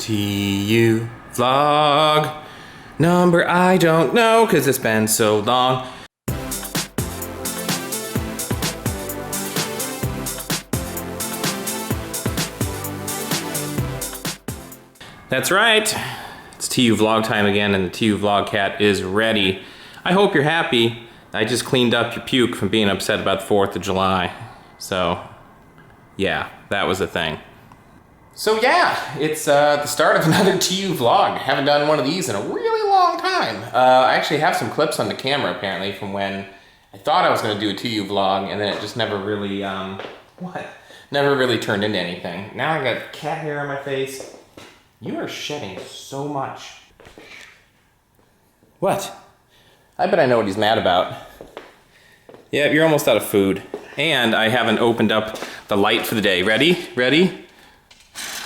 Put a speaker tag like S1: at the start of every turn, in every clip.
S1: TUVlog number I don't know because it's been so long. That's right, it's TUVlog time again, and the TUVlog Cat is ready. I hope you're happy. I just cleaned up your puke from being upset about the 4th of July. So, yeah, that was a thing. So yeah, it's the start of another TUVlog. Haven't done one of these in a really long time. I actually have some clips on the camera apparently from when I thought I was going to do a TUVlog, and then it just never really, never really turned into anything. Now I got cat hair on my face. You are shedding so much. What? I bet I know what he's mad about. Yeah, you're almost out of food. And I haven't opened up the light for the day. Ready? Ready?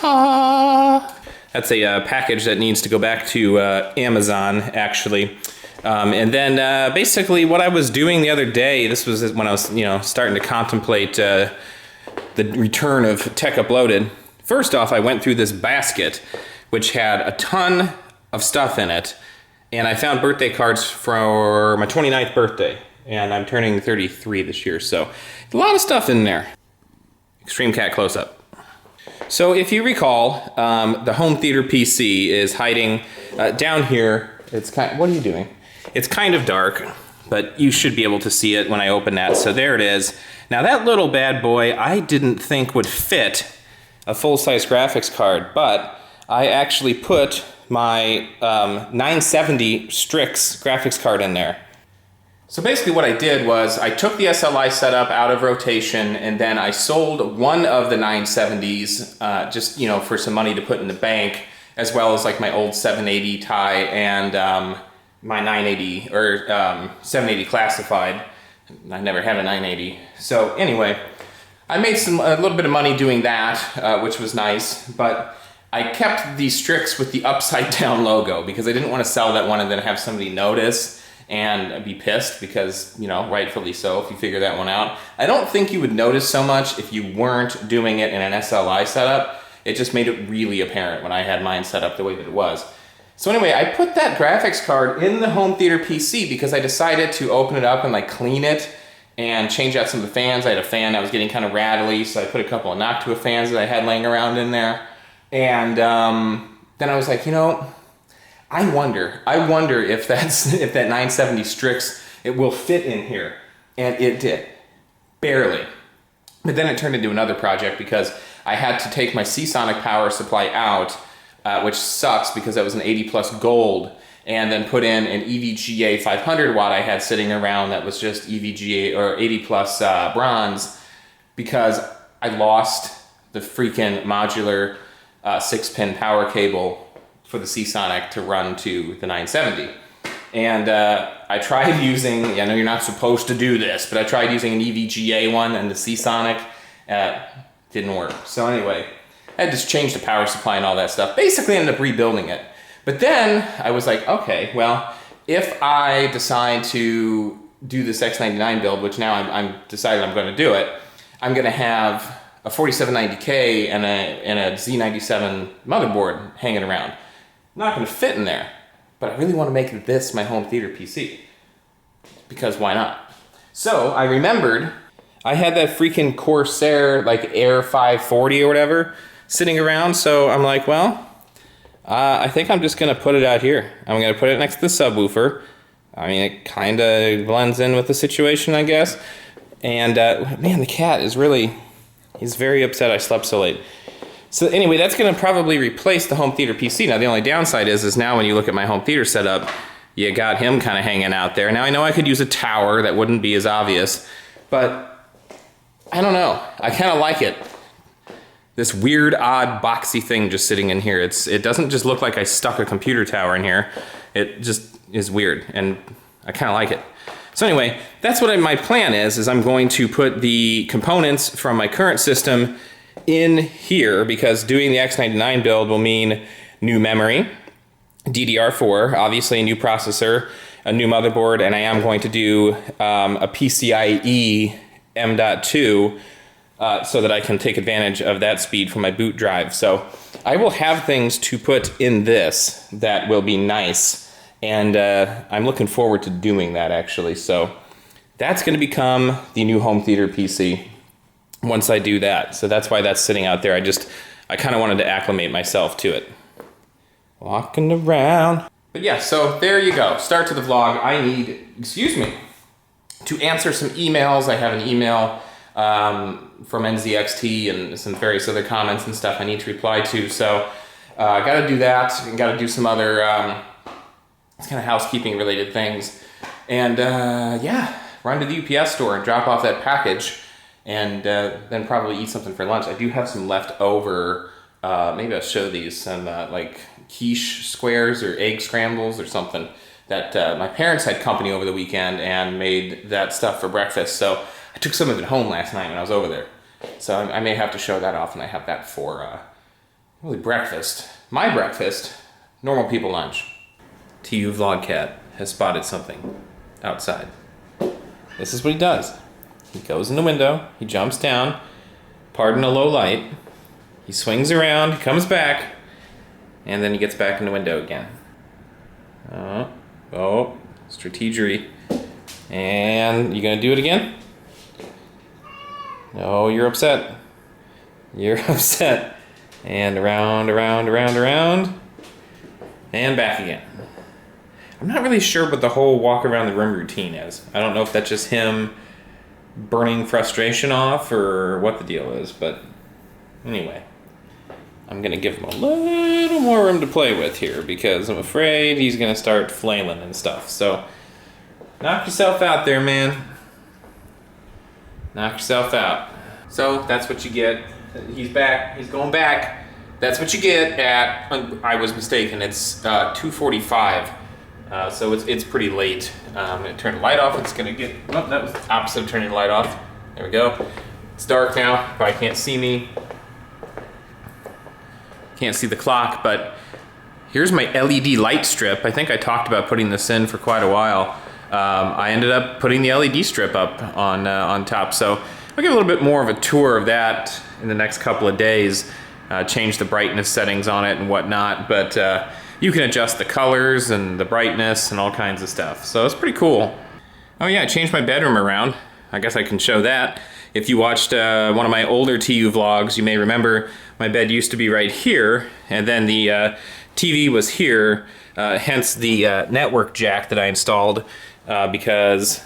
S1: Ah. That's a package that needs to go back to Amazon, actually. And then basically what I was doing the other day, this was when I was, starting to contemplate the return of Tech Uploaded. First off, I went through this basket, which had a ton of stuff in it, and I found birthday cards for my 29th birthday, and I'm turning 33 this year, so a lot of stuff in there. Extreme cat close-up. So if you recall, the home theater PC is hiding down here. It's what are you doing? It's kind of dark, but you should be able to see it when I open that, so there it is. Now that little bad boy I didn't think would fit a full-size graphics card, but I actually put my 970 Strix graphics card in there. So basically what I did was I took the SLI setup out of rotation, and then I sold one of the 970s just for some money to put in the bank, as well as like my old 780 Ti and my 980 or 780 classified. I never had a 980. So anyway, I made a little bit of money doing that, which was nice, but I kept the Strix with the upside down logo because I didn't want to sell that one and then have somebody notice and be pissed because, rightfully so if you figure that one out. I don't think you would notice so much if you weren't doing it in an SLI setup. It just made it really apparent when I had mine set up the way that it was. So anyway, I put that graphics card in the home theater PC because I decided to open it up and clean it and change out some of the fans. I had a fan that was getting kind of rattly, so I put a couple of Noctua fans that I had laying around in there. And then I was like, I wonder if that 970 Strix, it will fit in here. And it did, barely. But then it turned into another project because I had to take my Seasonic power supply out, which sucks because that was an 80 plus gold, and then put in an EVGA 500 watt I had sitting around that was just EVGA or 80 plus bronze, because I lost the freaking modular 6-pin power cable for the Seasonic to run to the 970. And I tried using, I know you're not supposed to do this, but I tried using an EVGA one and the Seasonic. Didn't work. So anyway, I had to change the power supply and all that stuff. Basically ended up rebuilding it. But then I was like, okay, well, if I decide to do this X99 build, which now I'm decided I'm going to do it, I'm going to have a 4790K and a Z97 motherboard hanging around. Not going to fit in there, but I really want to make this my home theater PC, because why not? So I remembered I had that freaking Corsair Air 540 or whatever sitting around, so I'm like, well, I think I'm just going to put it out here. I'm going to put it next to the subwoofer. I mean, it kind of blends in with the situation, I guess. And man, the cat is he's very upset I slept so late. So anyway, that's going to probably replace the home theater PC. Now, the only downside is now when you look at my home theater setup, you got him kind of hanging out there. Now, I know I could use a tower. That wouldn't be as obvious. But I don't know. I kind of like it. This weird, odd, boxy thing just sitting in here. It doesn't just look like I stuck a computer tower in here. It just is weird, and I kind of like it. So anyway, that's what my plan is I'm going to put the components from my current system in here, because doing the X99 build will mean new memory, DDR4, obviously a new processor, a new motherboard, and I am going to do a PCIe M.2 so that I can take advantage of that speed from my boot drive. So I will have things to put in this that will be nice, and I'm looking forward to doing that actually. So that's going to become the new home theater PC once I do that. So that's why that's sitting out there. I kind of wanted to acclimate myself to it. Walking around. But yeah, so there you go. Start to the vlog. I need, excuse me, to answer some emails. I have an email from NZXT and some various other comments and stuff I need to reply to. So I got to do that, and got to do some other kind of housekeeping related things. And yeah, run to the UPS store and drop off that package, and then probably eat something for lunch. I do have some leftover, maybe I'll show these, some like quiche squares or egg scrambles or something that my parents had company over the weekend and made that stuff for breakfast. So I took some of it home last night when I was over there. So I may have to show that off, and I have that for really breakfast. My breakfast, normal people lunch. TUVlog Cat has spotted something outside. This is what he does. He goes in the window, he jumps down, pardon a low light, he swings around, he comes back, and then he gets back in the window again. Oh, strategery. And you gonna do it again? No, you're upset. You're upset. And around, around, around, around, and back again. I'm not really sure what the whole walk around the room routine is. I don't know if that's just him burning frustration off or what the deal is, but anyway. I'm gonna give him a little more room to play with here because I'm afraid he's gonna start flailing and stuff. So knock yourself out there, man. Knock yourself out. So that's what you get. He's back, he's going back. That's what you get at, I was mistaken, it's 2:45. So it's pretty late. I'm gonna turn the light off. It's gonna get, oh, that was the opposite of turning the light off. There we go. It's dark now, probably can't see me. Can't see the clock, but here's my LED light strip. I think I talked about putting this in for quite a while. I ended up putting the LED strip up on top, so I'll give a little bit more of a tour of that in the next couple of days. Change the brightness settings on it and whatnot, but you can adjust the colors and the brightness and all kinds of stuff, so it's pretty cool. Oh yeah, I changed my bedroom around. I guess I can show that. If you watched one of my older TU vlogs, you may remember my bed used to be right here, and then the TV was here, hence the network jack that I installed, because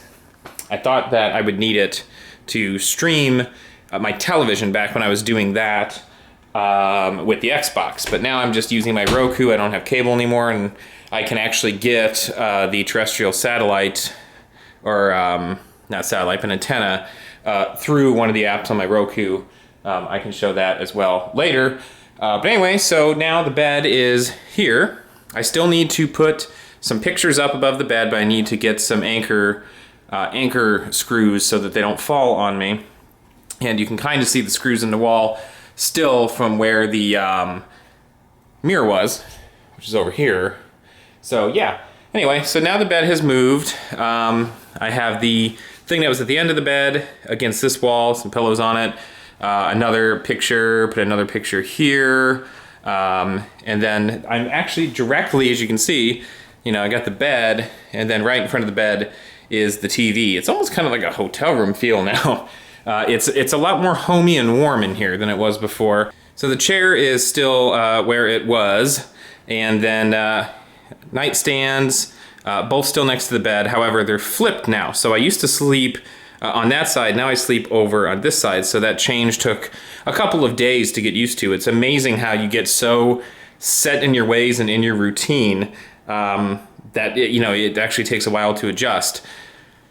S1: I thought that I would need it to stream my television back when I was doing that with the Xbox. But now I'm just using my Roku. I don't have cable anymore, and I can actually get the terrestrial satellite, or not satellite, but antenna, through one of the apps on my Roku. I can show that as well later. But anyway, so now the bed is here. I still need to put some pictures up above the bed, but I need to get some anchor screws so that they don't fall on me. And you can kind of see the screws in the wall still from where the mirror was, which is over here. So yeah, anyway, so now the bed has moved. I have the thing that was at the end of the bed against this wall, some pillows on it. Another picture, put another picture here. And then I'm actually directly, as you can see, you know, I got the bed, and then right in front of the bed is the TV. It's almost kind of like a hotel room feel now. It's a lot more homey and warm in here than it was before. So the chair is still where it was, and then nightstands, both still next to the bed. However, they're flipped now. So I used to sleep on that side, now I sleep over on this side, so that change took a couple of days to get used to. It's amazing how you get so set in your ways and in your routine that it actually takes a while to adjust.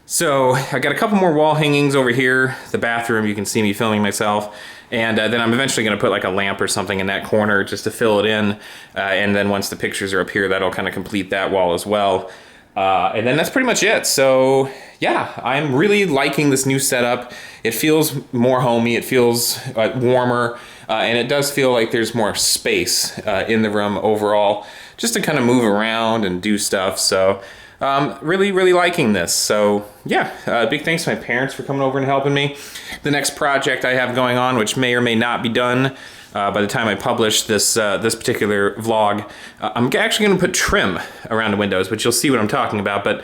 S1: So I got a couple more wall hangings over here, the bathroom, you can see me filming myself, and then I'm eventually going to put like a lamp or something in that corner just to fill it in, and then once the pictures are up here, that'll kind of complete that wall as well. And then that's pretty much it. So yeah, I'm really liking this new setup. It feels more homey, it feels warmer, and it does feel like there's more space in the room overall, just to kind of move around and do stuff. So really liking this. So yeah, big thanks to my parents for coming over and helping me. The next project I have going on, which may or may not be done by the time I publish this this particular vlog, I'm actually going to put trim around the windows, which you'll see what I'm talking about. But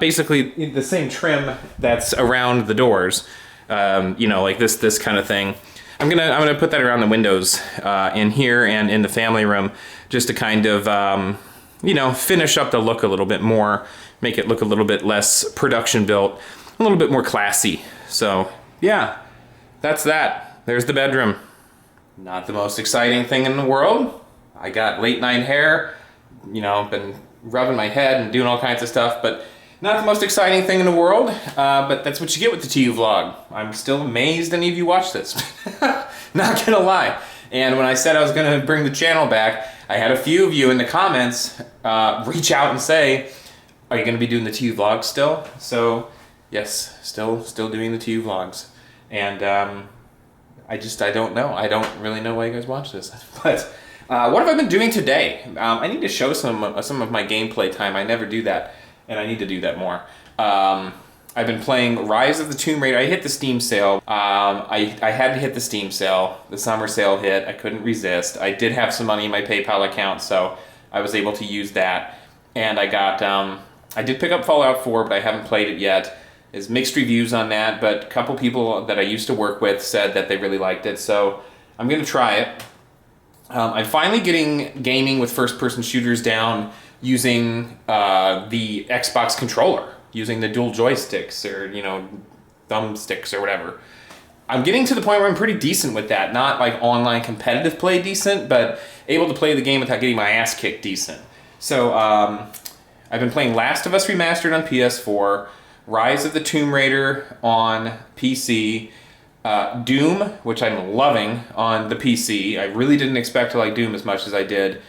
S1: basically the same trim that's around the doors, you know, like this kind of thing. I'm gonna put that around the windows in here and in the family room, just to kind of you know, finish up the look a little bit more, make it look a little bit less production built, a little bit more classy. So yeah, that's that. There's the bedroom. Not the most exciting thing in the world. I got late night hair, you know, been rubbing my head and doing all kinds of stuff, but not the most exciting thing in the world, but that's what you get with the TUVlog. I'm still amazed any of you watch this. Not gonna lie. And when I said I was gonna bring the channel back, I had a few of you in the comments reach out and say, are you gonna be doing the TUVlog still? So yes, still doing the TUVlogs. And I don't know. I don't really know why you guys watch this. But what have I been doing today? I need to show some of my gameplay time. I never do that, and I need to do that more. I've been playing Rise of the Tomb Raider. I hit the Steam sale. I had to hit the Steam sale. The summer sale hit. I couldn't resist. I did have some money in my PayPal account, so I was able to use that. And I got, I did pick up Fallout 4, but I haven't played it yet. There's mixed reviews on that, but a couple people that I used to work with said that they really liked it, so I'm gonna try it. I'm finally getting gaming with first-person shooters down using the Xbox controller, using the dual joysticks or, you know, thumbsticks or whatever. I'm getting to the point where I'm pretty decent with that. Not like online competitive play decent, but able to play the game without getting my ass kicked decent. So I've been playing Last of Us Remastered on PS4, Rise of the Tomb Raider on PC, Doom, which I'm loving on the PC. I really didn't expect to like Doom as much as I did.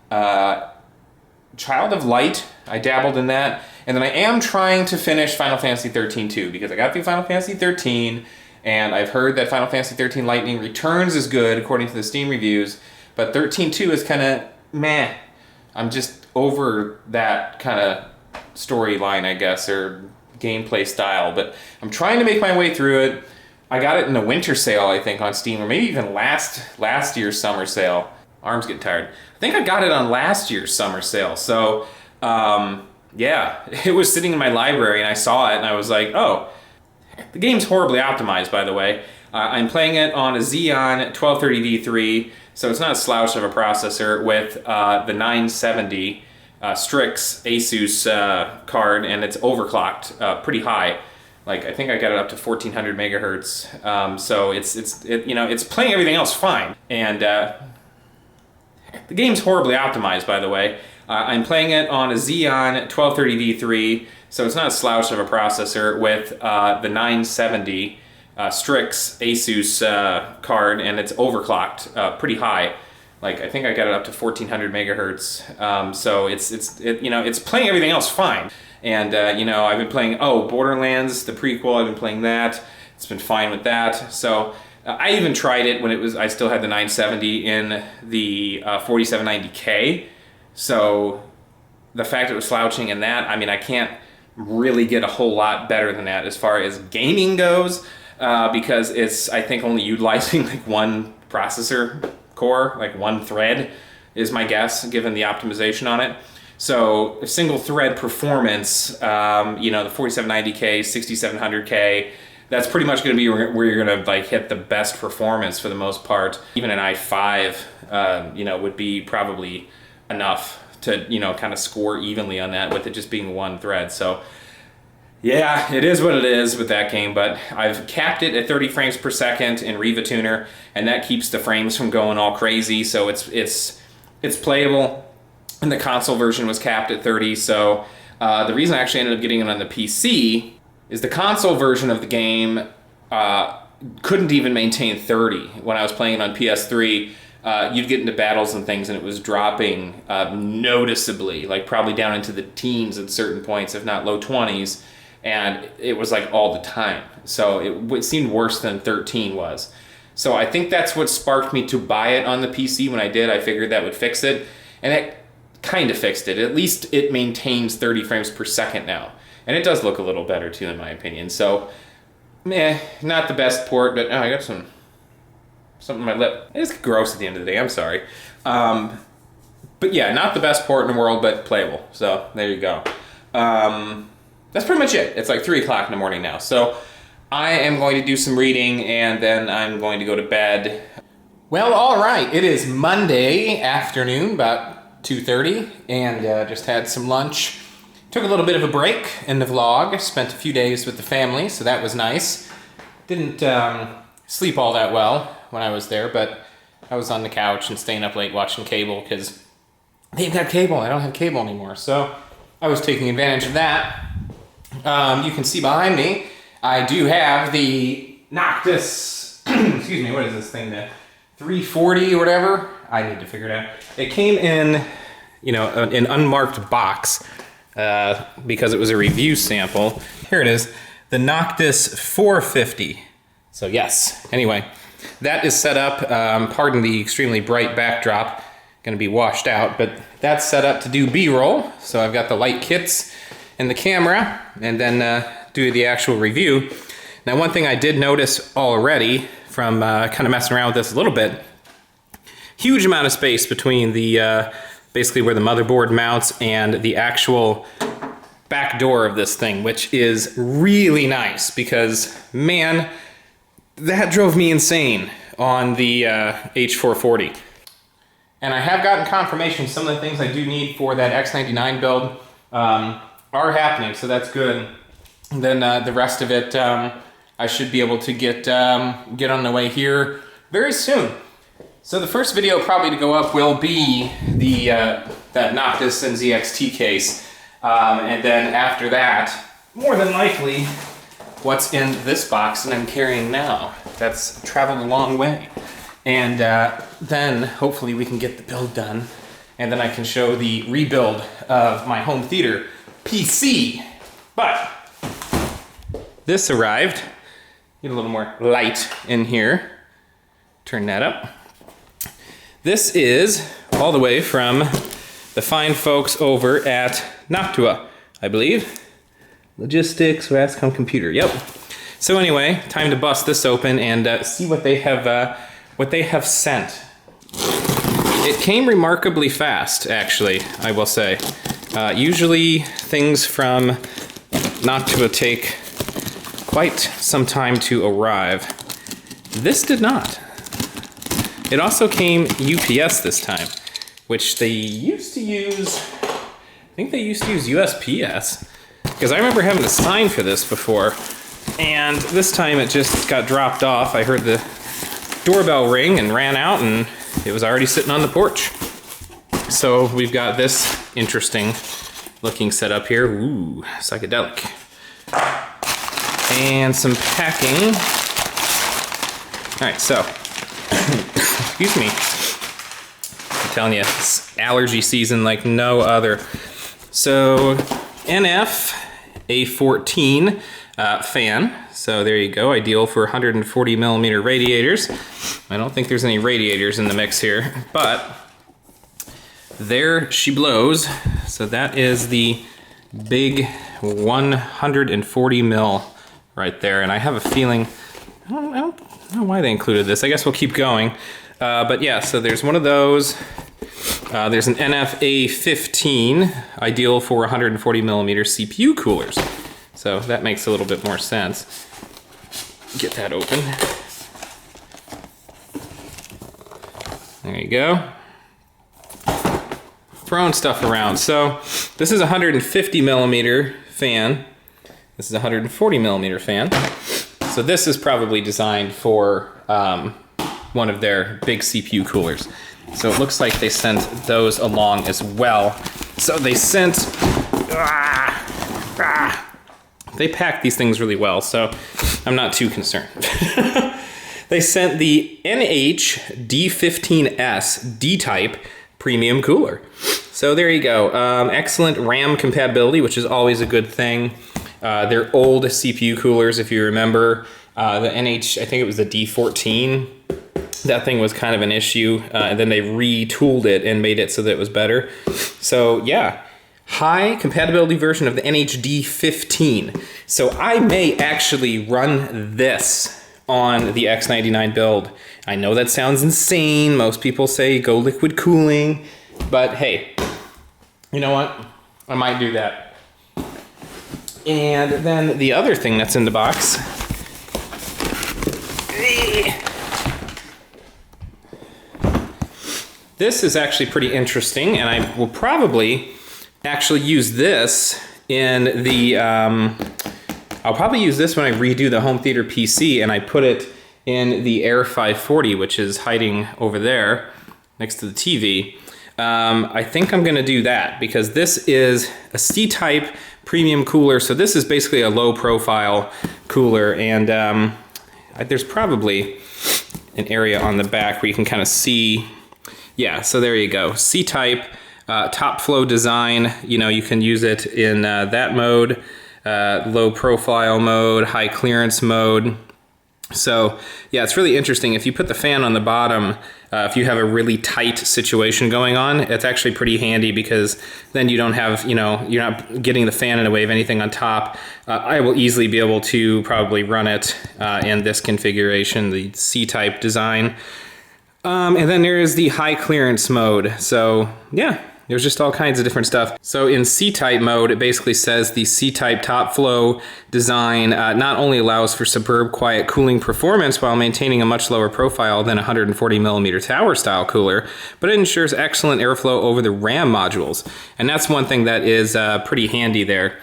S1: Child of Light, I dabbled in that. And then I am trying to finish Final Fantasy 13 too, because I got through Final Fantasy 13, and I've heard that Final Fantasy 13 Lightning Returns is good, according to the Steam reviews, but 13.2 is kind of meh. I'm just over that kind of storyline, I guess, or gameplay style, but I'm trying to make my way through it. I got it in the winter sale, I think, on Steam, or maybe even last year's summer sale. Arms getting tired. I think I got it on last year's summer sale, so yeah, it was sitting in my library and I saw it and I was like, oh, the game's horribly optimized, by the way. I'm playing it on a Xeon 1230V3, so it's not a slouch of a processor, with the 970 Strix Asus card, and it's overclocked pretty high. Like, I think I got it up to 1400 megahertz. So it's you know, it's playing everything else fine. And the game's horribly optimized, by the way. I'm playing it on a Xeon 1230V3, so it's not a slouch of a processor, with the 970 Strix Asus card, and it's overclocked pretty high. Like, I think I got it up to 1400 megahertz. So it's you know, it's playing everything else fine. And you know, I've been playing Borderlands, the prequel. I've been playing that. It's been fine with that. So I even tried it when I still had the 970 in the 4790K. So the fact it was slouching in that, I mean, I can't really get a whole lot better than that as far as gaming goes, because it's, I think, only utilizing like one processor core, like one thread is my guess, given the optimization on it. So single thread performance, you know, the 4790K, 6700K, that's pretty much going to be where you're going to like hit the best performance for the most part. Even an i5, you know, would be probably enough to, you know, kind of score evenly on that, with it just being one thread. So yeah, it is what it is with that game, but I've capped it at 30 frames per second in Riva Tuner, and that keeps the frames from going all crazy. So it's playable. And the console version was capped at 30, so the reason I actually ended up getting it on the PC is the console version of the game couldn't even maintain 30. When I was playing it on PS3, you'd get into battles and things, and it was dropping noticeably, like probably down into the teens at certain points, if not low 20s, and it was like all the time. So it seemed worse than 13 was. So I think that's what sparked me to buy it on the PC when I did. I figured that would fix it, and it kind of fixed it. At least it maintains 30 frames per second now. And it does look a little better too, in my opinion. So, meh, not the best port, but oh, I got something on my lip. It's gross at the end of the day, I'm sorry. But yeah, not the best port in the world, but playable. So there you go. That's pretty much it. It's like 3 o'clock in the morning now. So I am going to do some reading and then I'm going to go to bed. Well, all right. It is Monday afternoon, about 2:30, and just had some lunch. Took a little bit of a break in the vlog. Spent a few days with the family, so that was nice. Didn't sleep all that well when I was there, but I was on the couch and staying up late watching cable because they've got cable. I don't have cable anymore, so I was taking advantage of that. You can see behind me, I do have the Noctis, excuse me, what is this thing, the 340 or whatever? I need to figure it out. It came in, you know, an unmarked box because it was a review sample. Here it is, the Noctis 450. So yes, anyway, that is set up, pardon the extremely bright backdrop, gonna be washed out, but that's set up to do B-roll. So I've got the light kits and the camera, and then do the actual review. Now, one thing I did notice already from kind of messing around with this a little bit, huge amount of space between the, basically where the motherboard mounts and the actual back door of this thing, which is really nice because, man, that drove me insane on the H440. And I have gotten confirmation some of the things I do need for that X99 build are happening, so that's good. And then the rest of it, I should be able to get on the way here very soon. So the first video probably to go up will be the that Noctis and ZXT case, and then after that, more than likely, what's in this box that I'm carrying now. That's traveled a long way. And then hopefully we can get the build done, and then I can show the rebuild of my home theater PC. But this arrived. Get a little more light in here. Turn that up. This is all the way from the fine folks over at Noctua, I believe. Logistics, Rascom Computer, yep. So anyway, time to bust this open and see what they have sent. It came remarkably fast, actually, I will say. Usually things from Noctua take quite some time to arrive. This did not. It also came UPS this time, which they used to use, I think they used to use USPS, because I remember having to sign for this before, and this time it just got dropped off. I heard the doorbell ring and ran out, and it was already sitting on the porch. So we've got this interesting looking setup here. Ooh, psychedelic. And some packing. All right, so, excuse me. I'm telling you, it's allergy season like no other. So, NF A14 fan. So there you go, ideal for 140 millimeter radiators. I don't think there's any radiators in the mix here, but there she blows. So that is the big 140 mil right there. And I have a feeling, I don't know why they included this. I guess we'll keep going. But yeah, so there's one of those. There's an NFA15, ideal for 140 millimeter CPU coolers. So that makes a little bit more sense. Get that open. There you go. Throwing stuff around. So this is a 150 millimeter fan. This is a 140 millimeter fan. So this is probably designed for one of their big CPU coolers. So it looks like they sent those along as well. So they sent, they packed these things really well, so I'm not too concerned. They sent the NH D15S D-Type premium cooler. So there you go. Excellent RAM compatibility, which is always a good thing. They're old CPU coolers, if you remember. The NH, I think it was the D14, that thing was kind of an issue, and then they retooled it and made it so that it was better. So yeah, high compatibility version of the NHD 15. So I may actually run this on the X99 build. I know that sounds insane. Most people say go liquid cooling, but hey, you know what? I might do that. And then the other thing that's in the box, this is actually pretty interesting, and I will probably actually use this in the, I'll probably use this when I redo the home theater PC and I put it in the Air 540, which is hiding over there next to the TV. I think I'm gonna do that because this is a C-type premium cooler. So this is basically a low profile cooler, and there's probably an area on the back where you can kind of see. Yeah, so there you go. C-type, top flow design. You know, you can use it in that mode, low profile mode, high clearance mode. So yeah, it's really interesting. If you put the fan on the bottom, if you have a really tight situation going on, it's actually pretty handy because then you don't have, you know, you're not getting the fan in the way of anything on top. I will easily be able to probably run it in this configuration, the C-type design. And then there is the high clearance mode. So yeah, there's just all kinds of different stuff. So in C-type mode, it basically says the C-type top flow design not only allows for superb quiet cooling performance while maintaining a much lower profile than a 140 millimeter tower style cooler, but it ensures excellent airflow over the RAM modules. And that's one thing that is pretty handy there.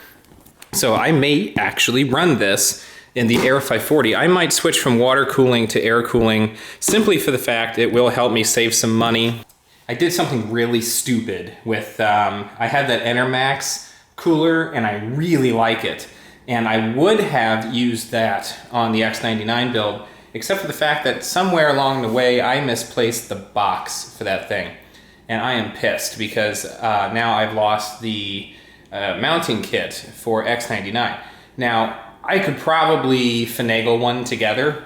S1: So I may actually run this in the Air 540. I might switch from water cooling to air cooling simply for the fact it will help me save some money. I did something really stupid with, I had that Enermax cooler and I really like it. And I would have used that on the X99 build, except for the fact that somewhere along the way I misplaced the box for that thing. And I am pissed because now I've lost the mounting kit for X99. Now, I could probably finagle one together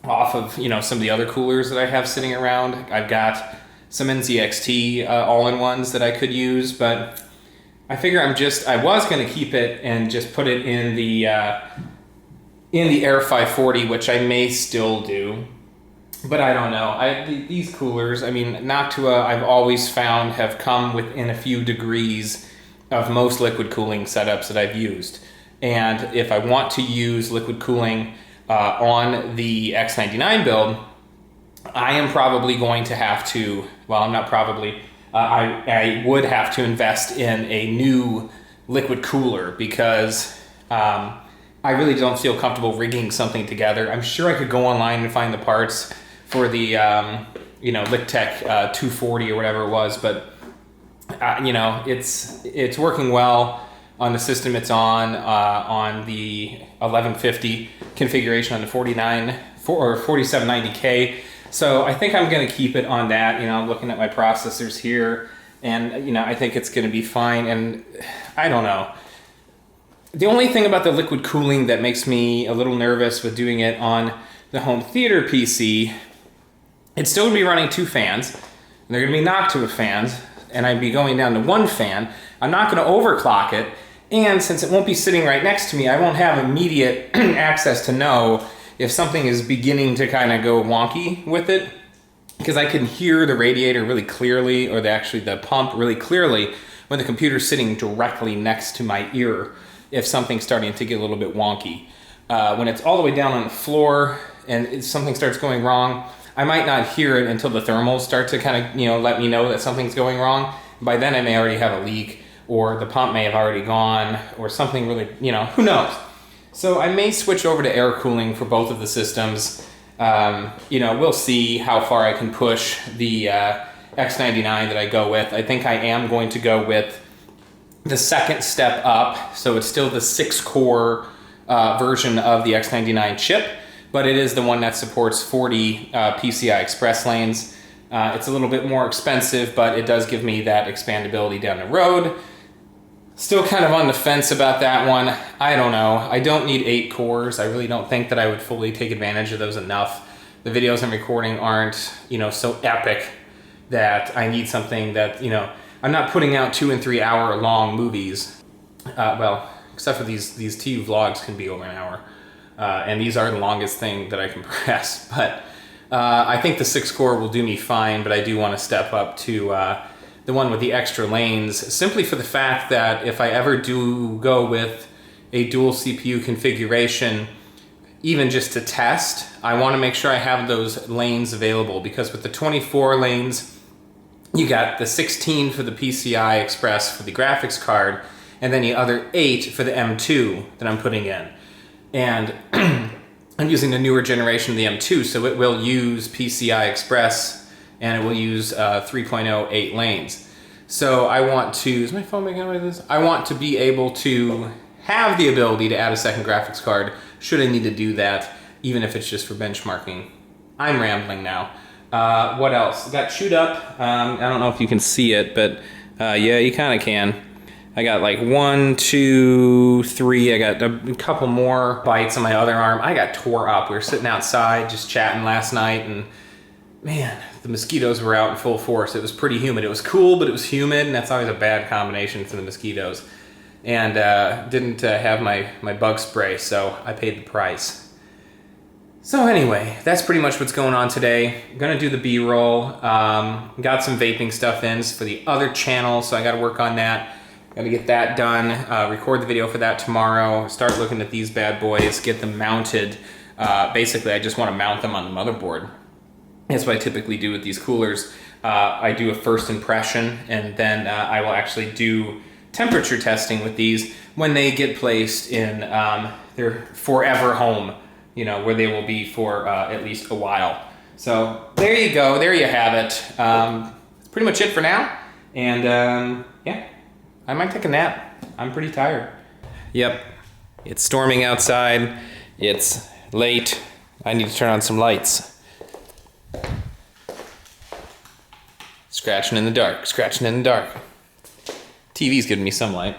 S1: off of, you know, some of the other coolers that I have sitting around. I've got some NZXT all-in-ones that I could use, but I figure I was going to keep it and just put it in the Air 540, which I may still do, but I don't know. These coolers, I mean, Noctua, I've always found have come within a few degrees of most liquid cooling setups that I've used. And if I want to use liquid cooling on the X99 build, I am probably going to have to, well, I'm not probably, I would have to invest in a new liquid cooler because I really don't feel comfortable rigging something together. I'm sure I could go online and find the parts for the, you know, Lictech 240 or whatever it was, but, you know, it's working well on the system it's on the 1150 configuration on the 4790K. So I think I'm going to keep it on that. You know, I'm looking at my processors here, and you know, I think it's going to be fine. And I don't know. The only thing about the liquid cooling that makes me a little nervous with doing it on the home theater PC, it's still going to be running 2 fans. And they're going to be Noctua fans, and I'd be going down to 1 fan. I'm not going to overclock it, and since it won't be sitting right next to me, I won't have immediate access to know if something is beginning to kind of go wonky with it, because I can hear the radiator really clearly, or the pump really clearly when the computer's sitting directly next to my ear if something's starting to get a little bit wonky. When it's all the way down on the floor and something starts going wrong, I might not hear it until the thermals start to kind of, you know, let me know that something's going wrong. By then I may already have a leak, or the pump may have already gone, or something really, you know, who knows. So I may switch over to air cooling for both of the systems. You know, we'll see how far I can push the X99 that I go with. I think I am going to go with the second step up. So it's still the 6-core version of the X99 chip, but it is the one that supports 40 PCI Express lanes. It's a little bit more expensive, but it does give me that expandability down the road. Still kind of on the fence about that one. I don't know. I don't need 8 cores. I really don't think that I would fully take advantage of those enough. the videos I'm recording aren't, you know, so epic that I need something that, you know, I'm not putting out 2 and 3 hour long movies. Well, except for these TUVlogs can be over an hour. And these are the longest thing that I can press. But I think the 6-core will do me fine, but I do want to step up to the one with the extra lanes, simply for the fact that if I ever do go with a dual CPU configuration, even just to test, I want to make sure I have those lanes available, because with the 24 lanes, you got the 16 for the PCI Express for the graphics card, and then the other 8 for the M2 that I'm putting in. And I'm using the newer generation of the M2, so it will use PCI Express, and it will use 3.0 8 lanes. So I want to, is my phone making noise with this? I want to be able to have the ability to add a second graphics card should I need to do that, even if it's just for benchmarking. I'm rambling now. What else? Got chewed up. I don't know if you can see it, but yeah, you kind of can. I got like 1, 2, 3. I got a couple more bites on my other arm. I got tore up. We were sitting outside just chatting last night, and man, the mosquitoes were out in full force. It was pretty humid. It was cool, but it was humid, and that's always a bad combination for the mosquitoes. And didn't have my bug spray, so I paid the price. So anyway, that's pretty much what's going on today. I'm gonna do the B-roll. Got some vaping stuff in for the other channel, so I gotta work on that. Gotta get that done, record the video for that tomorrow, start looking at these bad boys, get them mounted. Basically, I just wanna mount them on the motherboard. That's what I typically do with these coolers. I do a first impression, and then I will actually do temperature testing with these when they get placed in their forever home, you know, where they will be for at least a while. So there you go, there you have it. That's pretty much it for now. And yeah, I might take a nap. I'm pretty tired. Yep, it's storming outside. It's late. I need to turn on some lights. Scratching in the dark, scratching in the dark. TV's giving me some light.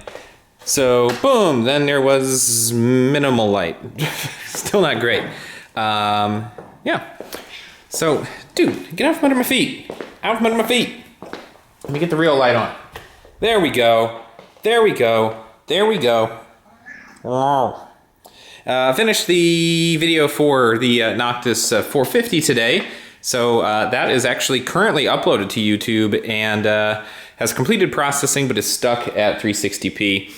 S1: So, boom, then there was minimal light. Still not great. Yeah. So, dude, get out from under my feet. Out from under my feet. Let me get the real light on. There we go. There we go. There we go. Wow. Finished the video for the Noctis 450 today. So that is actually currently uploaded to YouTube and has completed processing, but is stuck at 360p.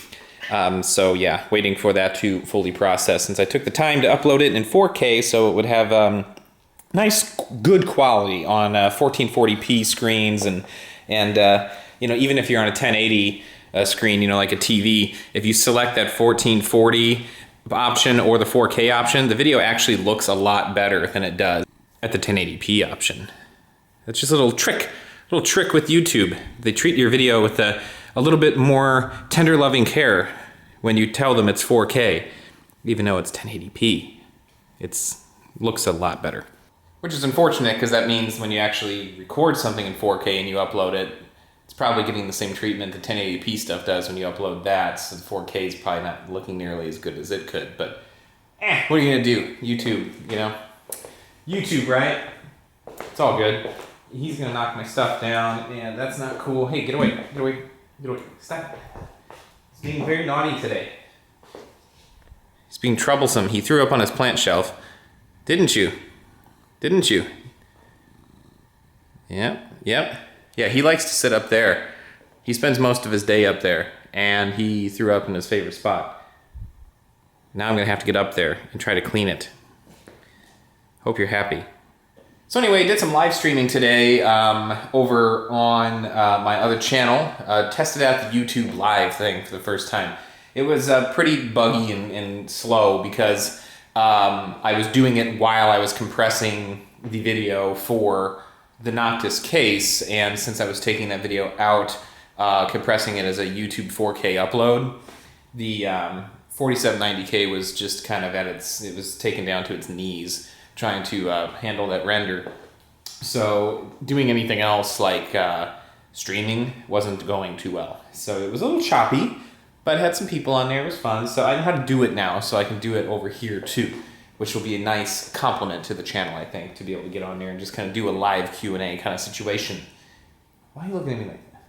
S1: So yeah, waiting for that to fully process, since I took the time to upload it in 4K, so it would have nice, good quality on 1440p screens, and you know, even if you're on a 1080 screen, you know, like a TV, if you select that 1440 option or the 4K option, the video actually looks a lot better than it does at the 1080p option. That's just a little trick with YouTube. They treat your video with a little bit more tender loving care when you tell them it's 4K, even though it's 1080p. It looks a lot better. Which is unfortunate, because that means when you actually record something in 4K and you upload it, it's probably getting the same treatment the 1080p stuff does when you upload that, so the 4K is probably not looking nearly as good as it could, but what are you gonna do? YouTube, you know? YouTube, right? It's all good. He's gonna knock my stuff down, and that's not cool. Hey, get away, get away, get away. Stop. He's being very naughty today. He's being troublesome. He threw up on his plant shelf. Didn't you? Didn't you? Yep, yep. Yeah, he likes to sit up there. He spends most of his day up there, and he threw up in his favorite spot. Now I'm gonna have to get up there and try to clean it. Hope you're happy. So anyway, I did some live streaming today over on my other channel. Tested out the YouTube live thing for the first time. It was pretty buggy and slow, because I was doing it while I was compressing the video for the Noctis case, and since I was taking that video out, compressing it as a YouTube 4K upload, the 4790K was just kind of it was taken down to its knees, trying to handle that render. So doing anything else like streaming wasn't going too well. So it was a little choppy, but I had some people on there. It was fun. So I know how to do it now, so I can do it over here too, which will be a nice compliment to the channel, I think, to be able to get on there and just kind of do a live Q&A kind of situation. Why are you looking at me like that?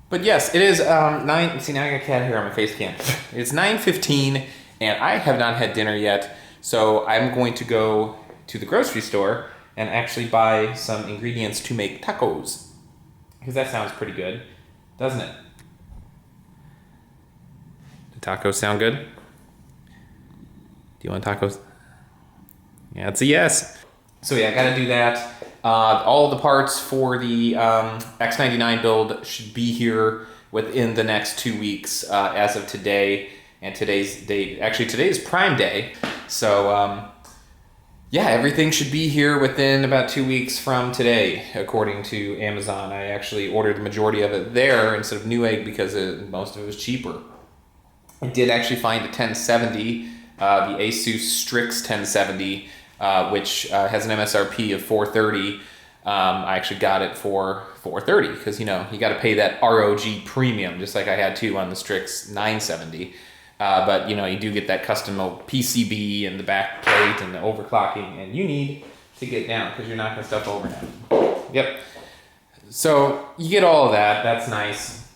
S1: But yes, it is 9, see now I got cat hair on my face cam. It's 9:15 and I have not had dinner yet, so I'm going to go to the grocery store and actually buy some ingredients to make tacos. Because that sounds pretty good, doesn't it? Do tacos sound good? Do you want tacos? Yeah, it's a yes. So yeah, I gotta do that. All the parts for the X99 build should be here within the next 2 weeks as of today. And today's date, actually today is Prime Day. So yeah, everything should be here within about 2 weeks from today, according to Amazon. I actually ordered the majority of it there instead of Newegg because most of it was cheaper. I did actually find a 1070, the Asus Strix 1070, which has an MSRP of $430. I actually got it for $430 because, you know, you got to pay that ROG premium, just like I had to on the Strix 970. But, you know, you do get that custom PCB and the back plate and the overclocking, and you need to get down because you're knocking stuff over now. Yep. So you get all of that. That's nice.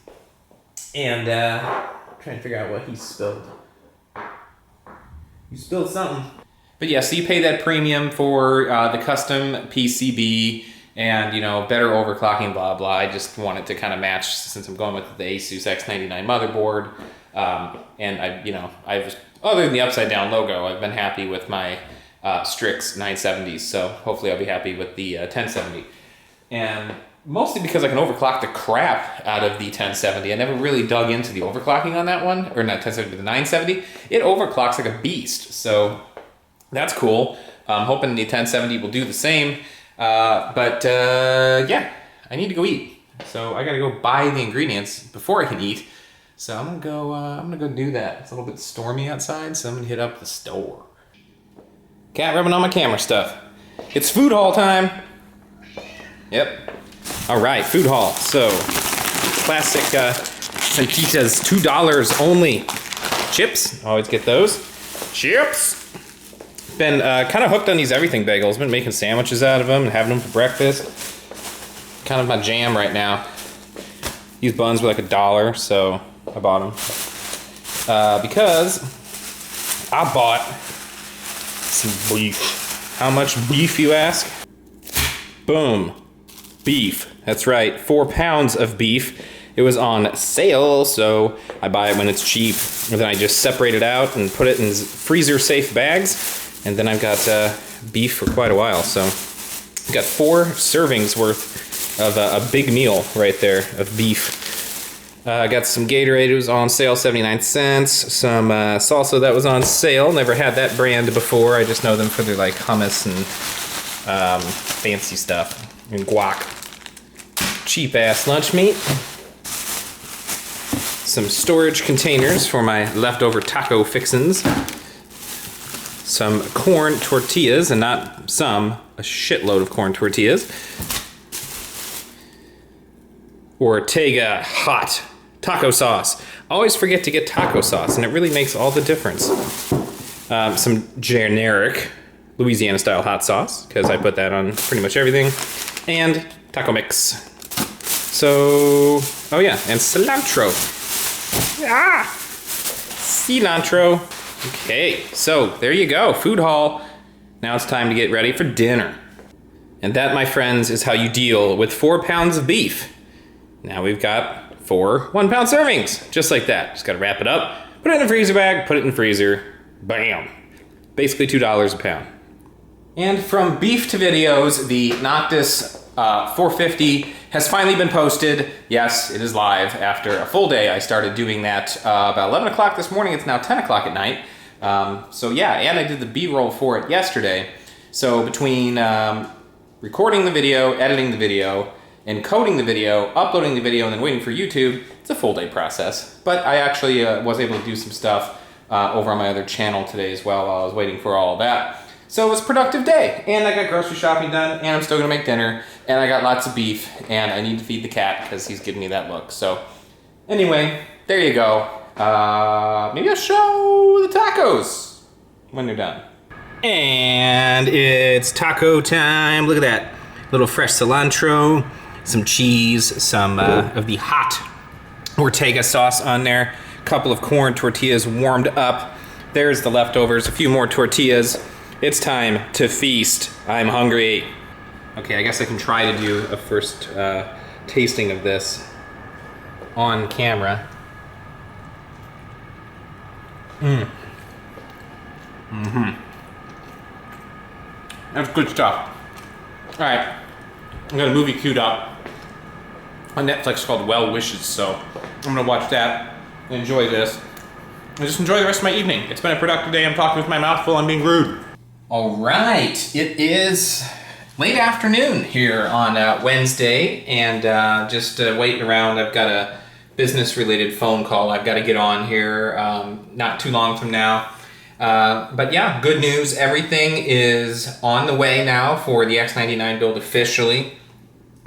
S1: And I'm trying to figure out what he spilled. You spilled something. But yeah, so you pay that premium for the custom PCB and, you know, better overclocking, blah, blah. I just wanted to kind of match since I'm going with the Asus X99 motherboard. And I've other than the upside down logo, I've been happy with my Strix 970s. So hopefully I'll be happy with the 1070. And mostly because I can overclock the crap out of the 1070. I never really dug into the overclocking on that one, or not 1070, but the 970. It overclocks like a beast. So that's cool. I'm hoping the 1070 will do the same. Yeah, I need to go eat. So I gotta go buy the ingredients before I can eat. So I'm gonna go do that. It's a little bit stormy outside, so I'm gonna hit up the store. Cat rubbing on my camera stuff. It's food haul time. Yep. All right, food haul. So classic Santitas, $2 only. Chips, always get those. Chips. Been kind of hooked on these everything bagels. Been making sandwiches out of them and having them for breakfast. Kind of my jam right now. These buns were like $1, so I bought them. Because I bought some beef. How much beef, you ask? Boom. Beef. That's right, 4 pounds of beef. It was on sale, so I buy it when it's cheap. And then I just separate it out and put it in freezer-safe bags. And then I've got beef for quite a while. So I've got 4 servings worth of a big meal right there of beef. I got some Gatorade, it was on sale, 79 cents. Some salsa that was on sale. Never had that brand before. I just know them for their like hummus and fancy stuff. And guac. Cheap ass lunch meat. Some storage containers for my leftover taco fixins. Some corn tortillas, and not some, a shitload of corn tortillas. Ortega hot taco sauce. Always forget to get taco sauce, and it really makes all the difference. Some generic Louisiana style hot sauce, because I put that on pretty much everything. And taco mix. So, oh yeah, and cilantro. Ah! Cilantro. Okay, so there you go, food haul. Now it's time to get ready for dinner. And that, my friends, is how you deal with 4 pounds of beef. Now we've got 4 1-pound servings, just like that. Just gotta wrap it up, put it in a freezer bag, put it in the freezer, bam. Basically $2 a pound. And from beef to videos, the Noctis 450 has finally been posted. Yes, it is live after a full day. I started doing that about 11 o'clock this morning. It's now 10 o'clock at night. So yeah, and I did the B-roll for it yesterday. So between recording the video, editing the video, encoding the video, uploading the video, and then waiting for YouTube, it's a full day process. But I actually was able to do some stuff over on my other channel today as well while I was waiting for all of that. So it was a productive day, and I got grocery shopping done, and I'm still gonna make dinner, and I got lots of beef, and I need to feed the cat because he's giving me that look. So anyway, there you go. Maybe I'll show the tacos. when they're done. And it's taco time. Look at that. Little fresh cilantro, some cheese, some of the hot Ortega sauce on there. A couple of corn tortillas warmed up. There's the leftovers, a few more tortillas. It's time to feast. I'm hungry. Okay, I guess I can try to do a first tasting of this on camera. That's good stuff. All right, I got a movie queued up on Netflix called Well Wishes, so I'm gonna watch that and enjoy this. And just enjoy the rest of my evening. It's been a productive day. I'm talking with my mouth full. I'm being rude. All right, it is late afternoon here on Wednesday, and just waiting around. I've got a business-related phone call I've got to get on here not too long from now. But yeah, good news. Everything is on the way now for the X99 build officially.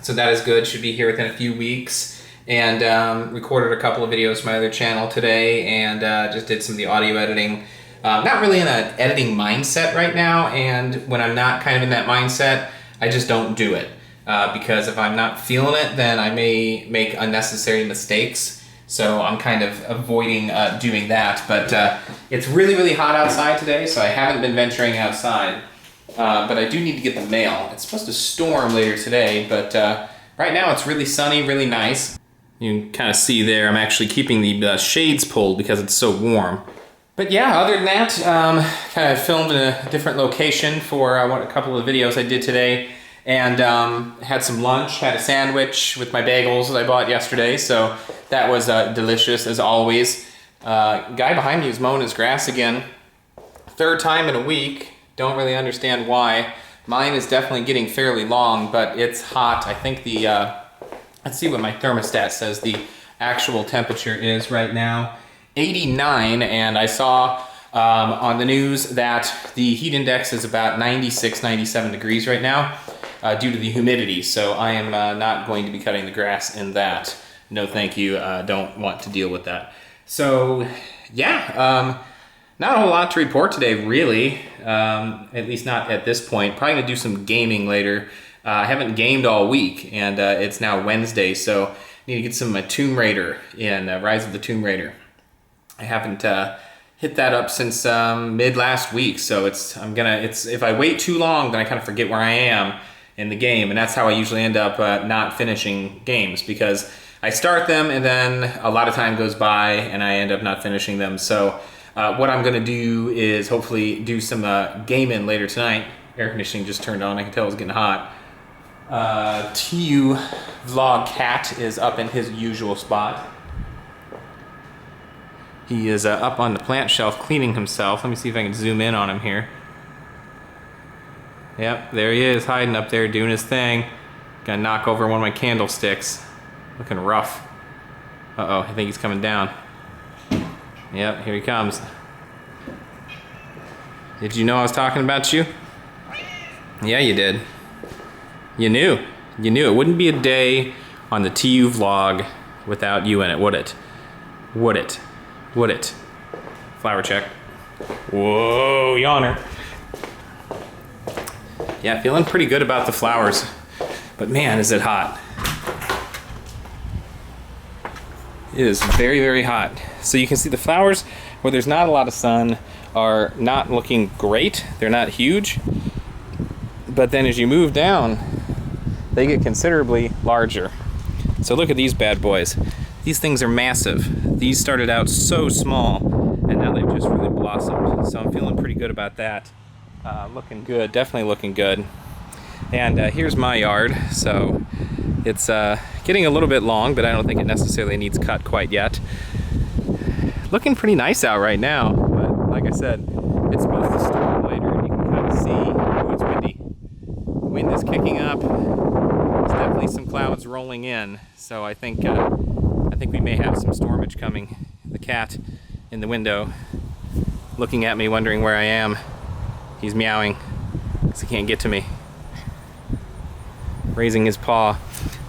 S1: So that is good. Should be here within a few weeks. And recorded a couple of videos for my other channel today, and just did some of the audio editing. Not really in an editing mindset right now, and when I'm not kind of in that mindset, I just don't do it. Because if I'm not feeling it, then I may make unnecessary mistakes. So I'm kind of avoiding doing that. But it's really, really hot outside today, so I haven't been venturing outside. But I do need to get the mail. It's supposed to storm later today, but right now it's really sunny, really nice. You can kind of see there, I'm actually keeping the shades pulled because it's so warm. But yeah, other than that, kind of filmed in a different location for a couple of videos I did today. And had some lunch, had a sandwich with my bagels that I bought yesterday, so that was delicious as always. Guy behind me is mowing his grass again. Third time in a week, don't really understand why. Mine is definitely getting fairly long, but it's hot. I think the, let's see what my thermostat says the actual temperature is right now. 89, and I saw on the news that the heat index is about 96, 97 degrees right now. Due to the humidity, so I am not going to be cutting the grass in that. No thank you, don't want to deal with that. So yeah, not a whole lot to report today really, at least not at this point. Probably gonna do some gaming later. I haven't gamed all week, and it's now Wednesday, so I need to get some Tomb Raider in, Rise of the Tomb Raider. I haven't hit that up since mid last week, so if I wait too long, then I kind of forget where I am in the game, and that's how I usually end up not finishing games, because I start them and then a lot of time goes by and I end up not finishing them. So what I'm gonna do is hopefully do some gaming later tonight. Air conditioning just turned on, I can tell it's getting hot. TUVlog Cat is up in his usual spot. He is up on the plant shelf cleaning himself. Let me see if I can zoom in on him here. Yep, there he is, hiding up there, doing his thing. Gonna knock over one of my candlesticks. Looking rough. Uh-oh, I think he's coming down. Yep, here he comes. Did you know I was talking about you? Yeah, you did. You knew. You knew. It wouldn't be a day on the TU vlog without you in it, would it? Would it? Would it? Flower check. Whoa, yawner. Yeah, feeling pretty good about the flowers, but man, is it hot. It is very, very hot. So you can see the flowers where there's not a lot of sun are not looking great. They're not huge, but then as you move down, they get considerably larger. So look at these bad boys. These things are massive. These started out so small, and now they've just really blossomed. So I'm feeling pretty good about that. Looking good, definitely looking good. And here's my yard. So it's getting a little bit long, but I don't think it necessarily needs cut quite yet. Looking pretty nice out right now, but like I said, it's supposed to storm later, and you can kind of see, oh, it's windy. The wind is kicking up. There's definitely some clouds rolling in, so I think we may have some stormage coming. The cat in the window, looking at me, wondering where I am. He's meowing because he can't get to me. Raising his paw.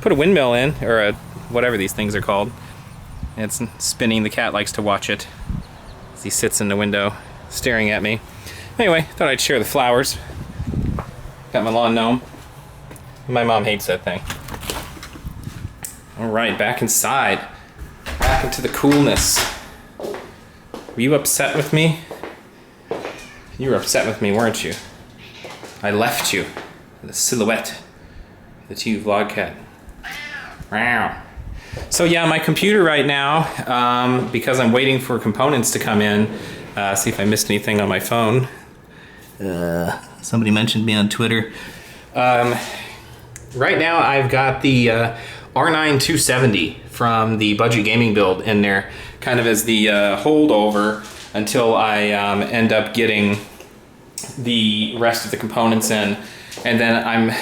S1: Put a windmill in, or whatever these things are called. And it's spinning. The cat likes to watch it as he sits in the window staring at me. Anyway, thought I'd share the flowers. Got my lawn gnome. My mom hates that thing. All right, back inside. Back into the coolness. Were you upset with me? You were upset with me, weren't you? I left you. The silhouette. The TUVlog Cat. Wow. So yeah, my computer right now, because I'm waiting for components to come in, see if I missed anything on my phone. Somebody mentioned me on Twitter. Right now I've got the R9 270 from the budget gaming build in there, kind of as the holdover until I end up getting the rest of the components in. And then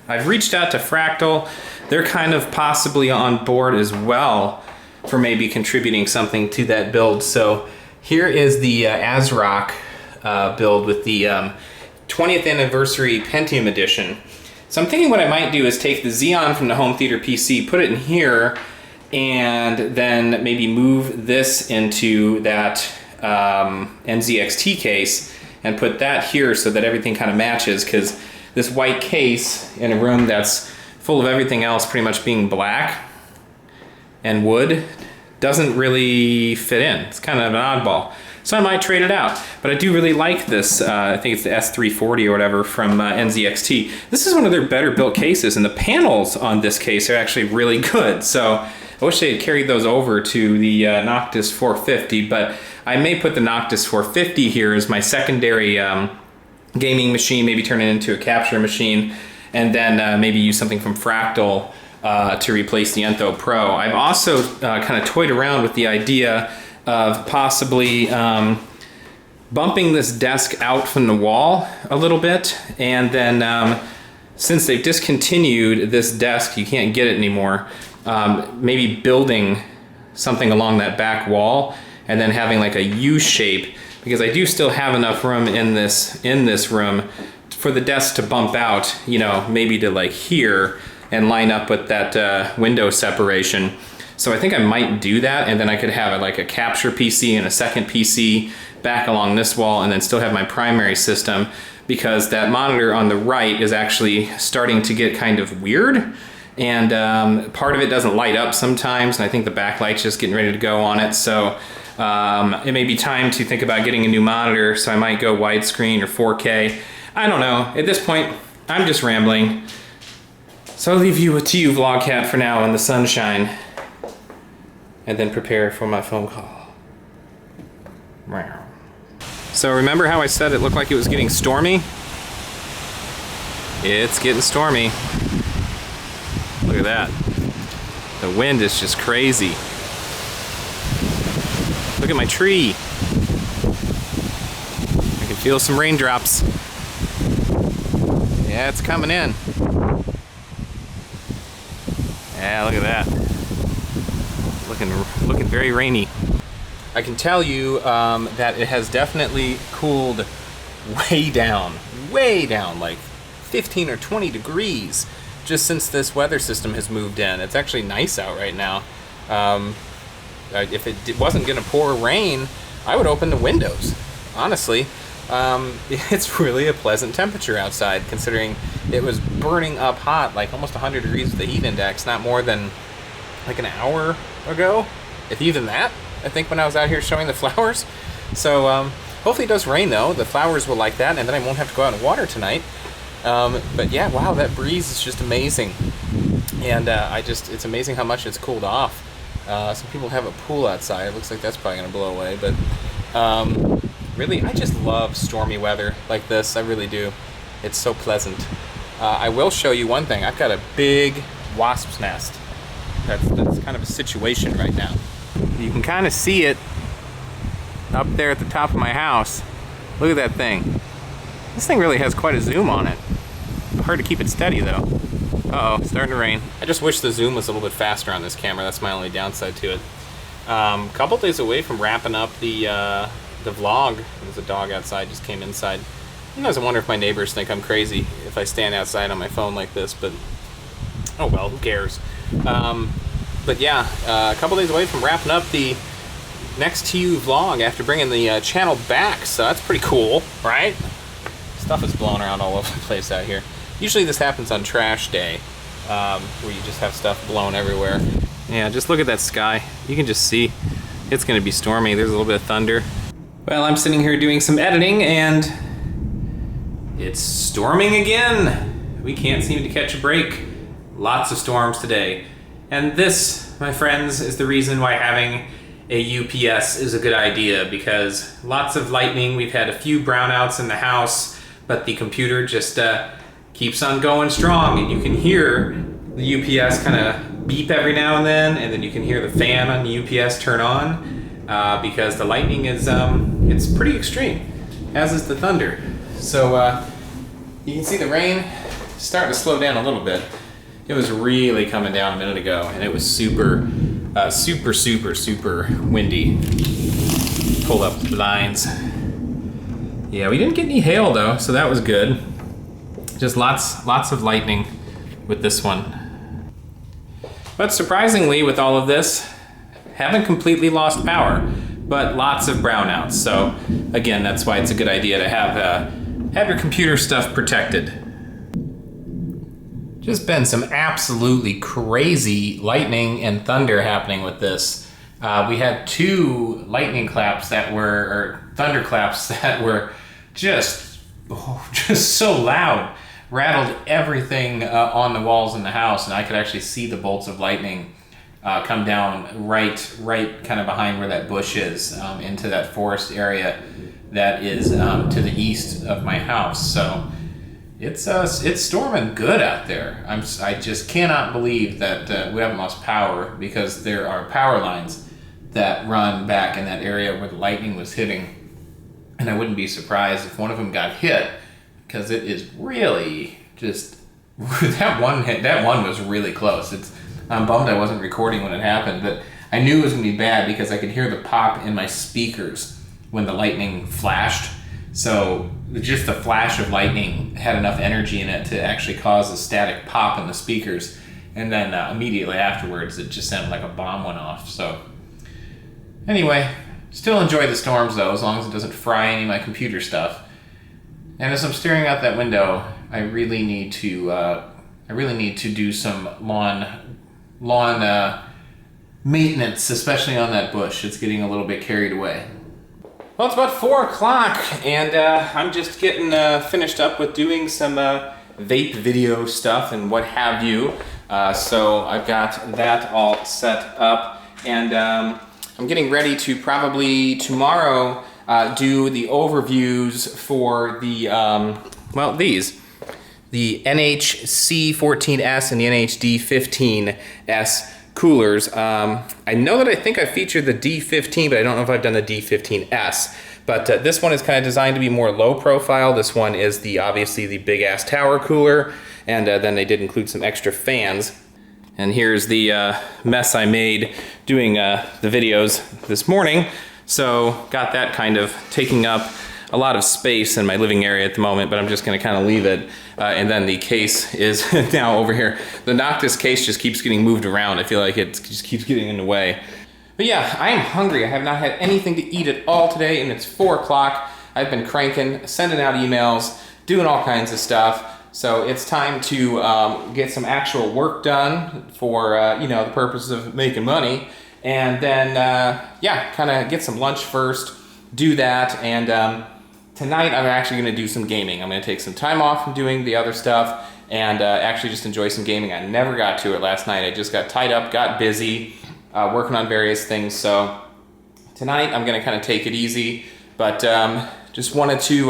S1: I've reached out to Fractal. They're kind of possibly on board as well for maybe contributing something to that build. So here is the ASRock build with the 20th anniversary Pentium edition. So I'm thinking what I might do is take the Xeon from the home theater PC, put it in here, and then maybe move this into that NZXT case and put that here so that everything kind of matches, because this white case in a room that's full of everything else pretty much being black and wood doesn't really fit in. It's kind of an oddball. So I might trade it out. But I do really like this, I think it's the S340 or whatever from NZXT. This is one of their better built cases, and the panels on this case are actually really good. So I wish they had carried those over to the Noctis 450, but I may put the Noctis 450 here as my secondary gaming machine, maybe turn it into a capture machine, and then maybe use something from Fractal to replace the Entho Pro. I've also kind of toyed around with the idea of possibly bumping this desk out from the wall a little bit, and then since they've discontinued this desk, you can't get it anymore, maybe building something along that back wall and then having like a U shape, because I do still have enough room in this room for the desk to bump out, you know, maybe to like here and line up with that window separation. So I think I might do that, and then I could have like a capture PC and a second PC back along this wall, and then still have my primary system, because that monitor on the right is actually starting to get kind of weird, and part of it doesn't light up sometimes, and I think the backlight's just getting ready to go on it. So it may be time to think about getting a new monitor, so I might go widescreen or 4K. I don't know. At this point, I'm just rambling. So I'll leave you with TUVlog Cat for now in the sunshine, and then prepare for my phone call. So remember how I said it looked like it was getting stormy? It's getting stormy. Look at that. The wind is just crazy. Look at my tree. I can feel some raindrops. Yeah, it's coming in. Yeah, look at that. Looking very rainy. I can tell you that it has definitely cooled way down, like 15 or 20 degrees just since this weather system has moved in. It's actually nice out right now. If it wasn't gonna pour rain, I would open the windows, honestly. It's really a pleasant temperature outside, considering it was burning up hot, like almost 100 degrees with the heat index, not more than like an hour ago, if even that, I think, when I was out here showing the flowers. So hopefully it does rain though. The flowers will like that, and then I won't have to go out and water tonight. But yeah, wow, that breeze is just amazing. And it's amazing how much it's cooled off. Some people have a pool outside. It looks like that's probably gonna blow away, but really, I just love stormy weather like this. I really do. It's so pleasant. I will show you one thing. I've got a big wasp's nest. That's kind of a situation right now. You can kind of see it up there at the top of my house. Look at that thing. This thing really has quite a zoom on it. Hard to keep it steady though. Uh-oh, it's starting to rain. I just wish the zoom was a little bit faster on this camera. That's my only downside to it. Couple days away from wrapping up the vlog. There's a dog outside, just came inside. Sometimes I wonder if my neighbors think I'm crazy if I stand outside on my phone like this, but oh well, who cares? But yeah, a couple days away from wrapping up the next TUVlog after bringing the channel back, so that's pretty cool, right? Stuff is blowing around all over the place out here. Usually this happens on trash day, where you just have stuff blown everywhere. Yeah, just look at that sky. You can just see it's gonna be stormy. There's a little bit of thunder. Well, I'm sitting here doing some editing and it's storming again. We can't seem to catch a break. Lots of storms today. And this, my friends, is the reason why having a UPS is a good idea, because lots of lightning. We've had a few brownouts in the house, but the computer just keeps on going strong, and you can hear the UPS kind of beep every now and then you can hear the fan on the UPS turn on because the lightning is it's pretty extreme, as is the thunder. So you can see the rain starting to slow down a little bit. It was really coming down a minute ago, and it was super windy. Pull up the blinds. Yeah, we didn't get any hail though, so that was good. Just lots of lightning with this one. But surprisingly, with all of this, haven't completely lost power, but lots of brownouts. So again, that's why it's a good idea to have your computer stuff protected. Just been some absolutely crazy lightning and thunder happening with this. We had two lightning claps or thunderclaps that were just so loud, rattled everything on the walls in the house, and I could actually see the bolts of lightning come down right kind of behind where that bush is, into that forest area that is to the east of my house. So it's storming good out there. I just cannot believe that we haven't lost power, because there are power lines that run back in that area where the lightning was hitting, and I wouldn't be surprised if one of them got hit, because it is really just that one was really close. I'm bummed I wasn't recording when it happened, but I knew it was gonna be bad because I could hear the pop in my speakers when the lightning flashed. So just the flash of lightning had enough energy in it to actually cause a static pop in the speakers, and then immediately afterwards it just sounded like a bomb went off. So anyway, still enjoy the storms though, as long as it doesn't fry any of my computer stuff. And as I'm staring out that window, I really need to do some lawn maintenance, especially on that bush. It's getting a little bit carried away. Well, it's about 4 o'clock, and I'm just getting finished up with doing some vape video stuff and what have you. So I've got that all set up, and I'm getting ready to probably tomorrow do the overviews for the, the NHC14S and the NHD15S coolers. I know that I think I featured the D15, but I don't know if I've done the D15S. But this one is kind of designed to be more low profile. This one is obviously the big ass tower cooler, and then they did include some extra fans. And here's the mess I made doing the videos this morning. So got that kind of taking up a lot of space in my living area at the moment, but I'm just gonna kind of leave it. And then the case is now over here. The Noctis case just keeps getting moved around. I feel like it just keeps getting in the way. But yeah, I am hungry. I have not had anything to eat at all today, and it's 4 o'clock. I've been cranking, sending out emails, doing all kinds of stuff. So it's time to get some actual work done for the purposes of making money. And then, kind of get some lunch first, do that, and tonight I'm actually going to do some gaming. I'm going to take some time off from doing the other stuff and actually just enjoy some gaming. I never got to it last night. I just got tied up, got busy, working on various things. So tonight I'm going to kind of take it easy, but just wanted to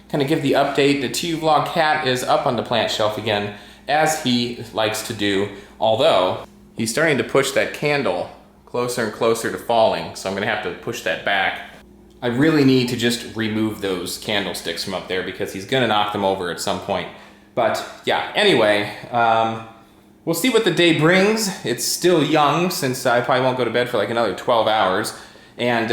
S1: kind of give the update. The TUVlog Cat is up on the plant shelf again, as he likes to do, although he's starting to push that candle closer and closer to falling, so I'm going to have to push that back. I really need to just remove those candlesticks from up there because he's gonna knock them over at some point. But yeah, anyway, we'll see what the day brings. It's still young, since I probably won't go to bed for like another 12 hours, and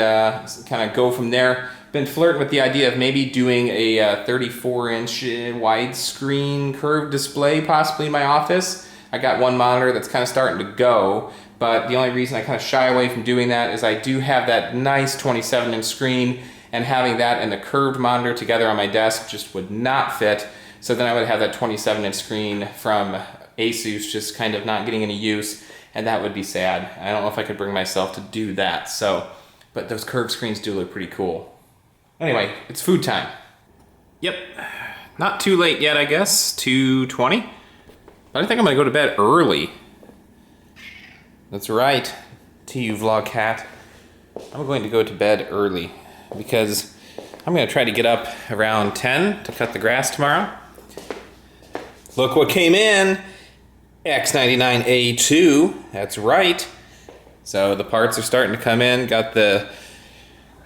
S1: kind of go from there. Been flirting with the idea of maybe doing a 34-inch widescreen curved display possibly in my office. I got one monitor that's kind of starting to go, but the only reason I kind of shy away from doing that is I do have that nice 27-inch screen, and having that and the curved monitor together on my desk just would not fit. So then I would have that 27-inch screen from Asus just kind of not getting any use, and that would be sad. I don't know if I could bring myself to do that. So, but those curved screens do look pretty cool. Anyway, it's food time. Yep, not too late yet, I guess, 2:20. But I think I'm gonna go to bed early. That's right, TUVlog Cat. I'm going to go to bed early because I'm gonna try to get up around 10 to cut the grass tomorrow. Look what came in, X99A2, that's right. So the parts are starting to come in, got the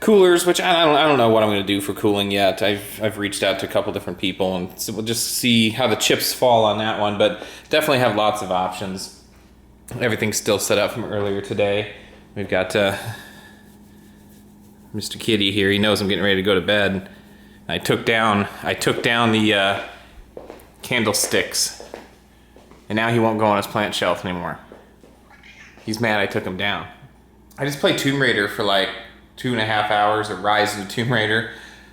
S1: coolers, which I don't know what I'm gonna do for cooling yet. I've reached out to a couple different people, and so we'll just see how the chips fall on that one, but definitely have lots of options. Everything's still set up from earlier today. We've got Mr. Kitty here. He knows I'm getting ready to go to bed. I took down the candlesticks, and now he won't go on his plant shelf anymore. He's mad I took him down. I just played Tomb Raider for like 2.5 hours, or Rise of the Tomb Raider.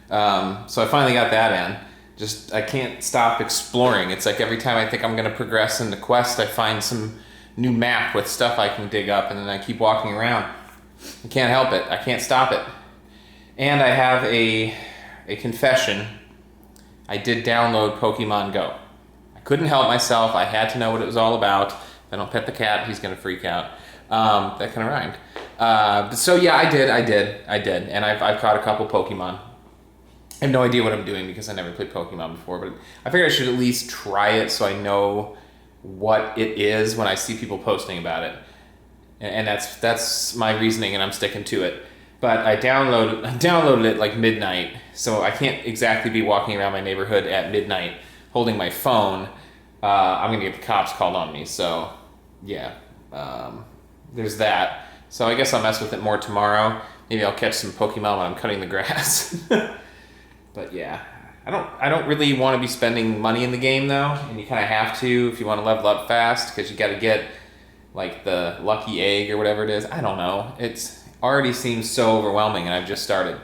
S1: So I finally got that in. Just, I can't stop exploring. It's like every time I think I'm gonna progress in the quest, I find some new map with stuff I can dig up, and then I keep walking around. I can't help it, I can't stop it. And I have a confession. I did download Pokemon Go. I couldn't help myself, I had to know what it was all about. If I don't pet the cat, he's gonna freak out. That kind of rhymed. So yeah, I did, and I've caught a couple Pokemon. I have no idea what I'm doing because I never played Pokemon before, but I figured I should at least try it so I know what it is when I see people posting about it. And that's my reasoning, and I'm sticking to it. But I downloaded it like midnight, so I can't exactly be walking around my neighborhood at midnight holding my phone. I'm gonna get the cops called on me, so yeah. There's that. So I guess I'll mess with it more tomorrow. Maybe I'll catch some Pokemon when I'm cutting the grass. But yeah, I don't really want to be spending money in the game though, and you kind of have to if you want to level up fast, because you got to get like the lucky egg or whatever it is. I don't know. It's already seems so overwhelming, and I've just started.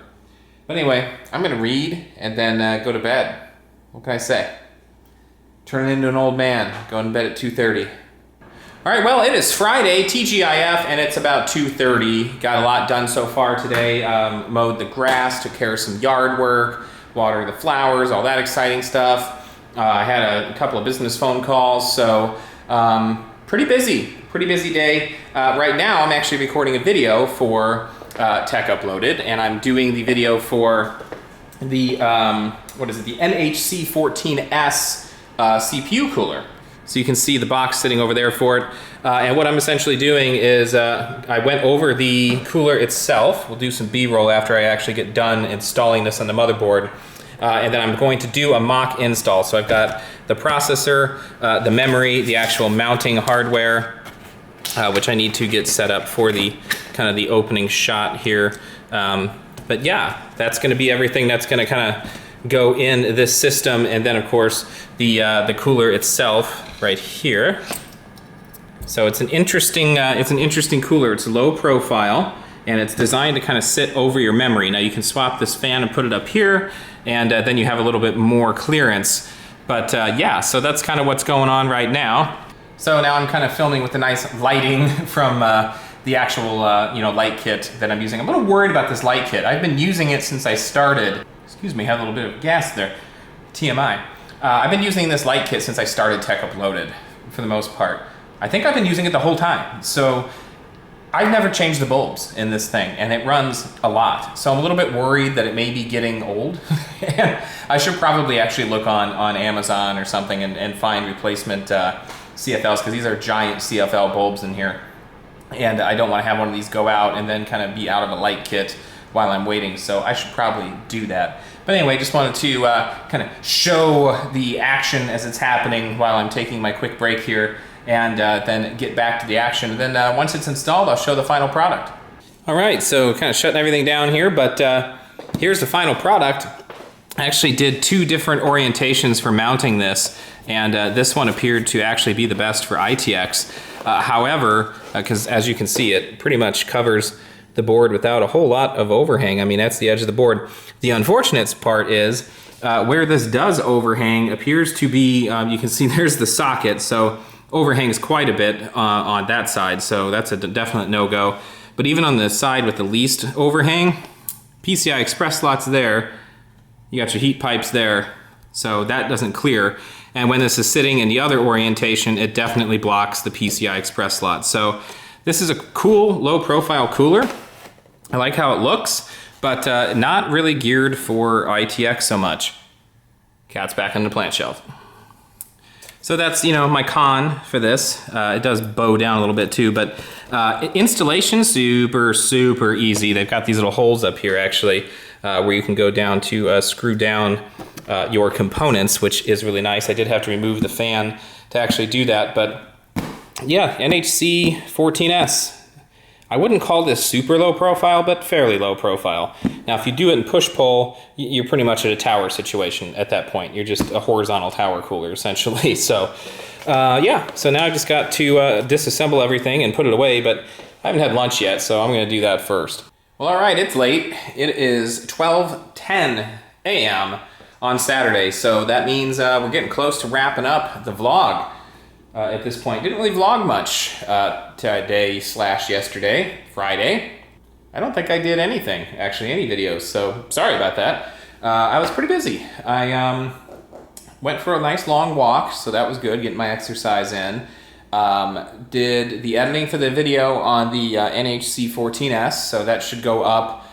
S1: But anyway, I'm gonna read and then go to bed. What can I say? Turn into an old man. Going to bed at 2:30. All right, well, it is Friday, TGIF, and it's about 2:30. Got a lot done so far today. Mowed the grass, took care of some yard work, watered the flowers, all that exciting stuff. I had a couple of business phone calls, so pretty busy day. Right now, I'm actually recording a video for Tech Uploaded, and I'm doing the video for the, the NHC14S CPU cooler. So you can see the box sitting over there for it. And what I'm essentially doing is I went over the cooler itself. We'll do some B-roll after I actually get done installing this on the motherboard. And then I'm going to do a mock install. So I've got the processor, the memory, the actual mounting hardware, which I need to get set up for the kind of the opening shot here. But yeah, that's gonna be everything that's gonna kind of go in this system, and then of course the cooler itself right here. So it's an interesting cooler. It's low profile, and it's designed to kind of sit over your memory. Now you can swap this fan and put it up here, and then you have a little bit more clearance. But yeah, so that's kind of what's going on right now. So now I'm kind of filming with the nice lighting from the actual light kit that I'm using. I'm a little worried about this light kit. I've been using it since I started. Excuse me, had a little bit of gas there. TMI. I've been using this light kit since I started Tech Uploaded, for the most part. I think I've been using it the whole time. So I've never changed the bulbs in this thing, and it runs a lot. So I'm a little bit worried that it may be getting old. I should probably actually look on Amazon or something and find replacement CFLs, because these are giant CFL bulbs in here. And I don't want to have one of these go out and then kind of be out of a light kit while I'm waiting, so I should probably do that. But anyway, just wanted to kind of show the action as it's happening while I'm taking my quick break here, and then get back to the action. And then once it's installed, I'll show the final product. All right, so kind of shutting everything down here, but here's the final product. I actually did 2 different orientations for mounting this, and this one appeared to actually be the best for ITX. However, because as you can see, it pretty much covers the board without a whole lot of overhang. I mean, that's the edge of the board. The unfortunate part is where this does overhang appears to be, you can see there's the socket, so overhangs quite a bit on that side, so that's a definite no-go. But even on the side with the least overhang, PCI Express slots there, you got your heat pipes there, so that doesn't clear. And when this is sitting in the other orientation, it definitely blocks the PCI Express slot. So this is a cool low-profile cooler. I like how it looks, but not really geared for ITX so much. Cat's back on the plant shelf. So that's, you know, my con for this. It does bow down a little bit too, but installation, super, super easy. They've got these little holes up here actually, where you can go down to screw down your components, which is really nice. I did have to remove the fan to actually do that, but yeah, NHC 14S. I wouldn't call this super low profile, but fairly low profile. Now, if you do it in push-pull, you're pretty much at a tower situation at that point. You're just a horizontal tower cooler, essentially. So, yeah. So now I just got to disassemble everything and put it away, but I haven't had lunch yet, so I'm going to do that first. Well, all right, it's late. It is 12:10 a.m. on Saturday, so that means we're getting close to wrapping up the vlog. At this point, didn't really vlog much today/yesterday, Friday. I don't think I did anything, actually, any videos, so sorry about that. I was pretty busy. I went for a nice long walk, so that was good, getting my exercise in. Did the editing for the video on the NHC 14S, so that should go up